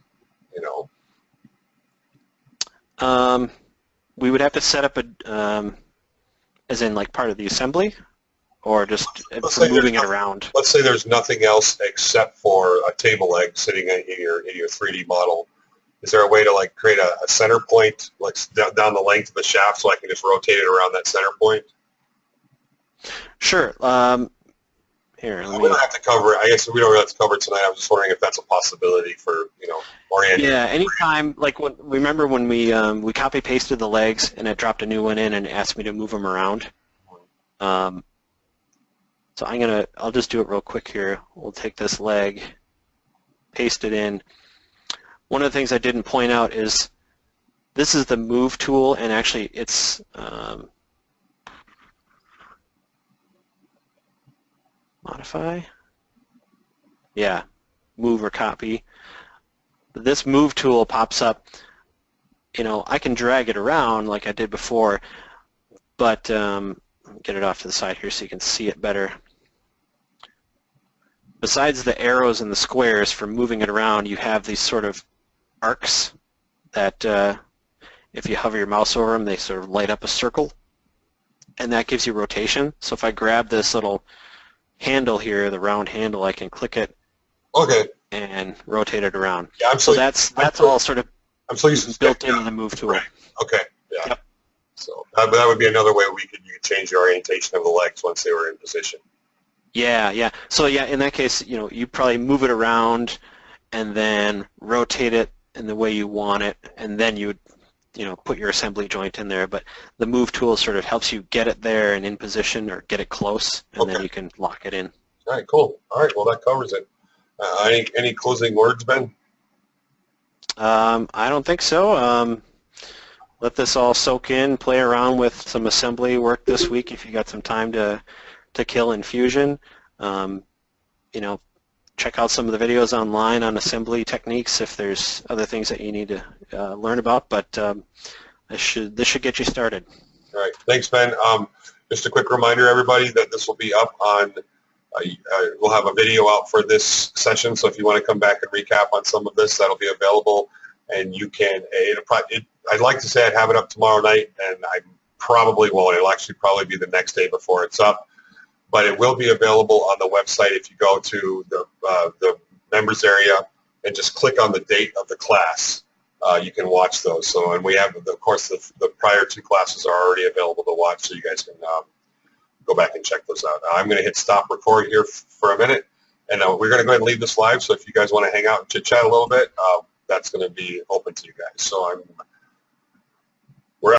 We would have to set up a, as in like part of the assembly, or just for moving it around. Let's say there's nothing else except for a table leg sitting in your 3D model. Is there a way to like create a center point, like down the length of the shaft, so I can just rotate it around that center point? Sure. Here, we don't have to cover it. I guess we don't really have to cover it tonight. I was just wondering if that's a possibility for orienting. Yeah. Anytime, like remember when we copy pasted the legs and it dropped a new one in and asked me to move them around. So I'll just do it real quick here. We'll take this leg, paste it in. One of the things I didn't point out is this is the move tool, and actually it's modify. Yeah, move or copy. This move tool pops up. I can drag it around like I did before, but get it off to the side here so you can see it better. Besides the arrows and the squares for moving it around, you have these sort of arcs that if you hover your mouse over them, they sort of light up a circle, and that gives you rotation. So if I grab this little handle here, the round handle, I can click it and rotate it around. Yeah, so that's all sort of built into the move tool. Right. Okay. Yeah. Yep. So that would be another way you could change the orientation of the legs once they were in position. Yeah. So yeah, in that case, you probably move it around and then rotate it in the way you want it, and then you would put your assembly joint in there. But the move tool sort of helps you get it there and in position, or get it close, and then you can lock it in. All right, cool. All right, well that covers it. Any closing words, Ben? I don't think so. Let this all soak in. Play around with some assembly work this week if you got some time to kill in Fusion. Check out some of the videos online on assembly techniques if there's other things that you need to learn about. But this should get you started. All right, thanks, Ben. Just a quick reminder, everybody, that this will be up on. We'll have a video out for this session, so if you want to come back and recap on some of this, that'll be available, and you can. I'd like to say I'd have it up tomorrow night, and I probably won't. It'll actually probably be the next day before it's up. But it will be available on the website if you go to the members area and just click on the date of the class. You can watch those. So, and we have, of course, the prior 2 classes are already available to watch, so you guys can go back and check those out. I'm going to hit stop record here for a minute, and we're going to go ahead and leave this live. So if you guys want to hang out and chit chat a little bit, that's going to be open to you guys. So I'm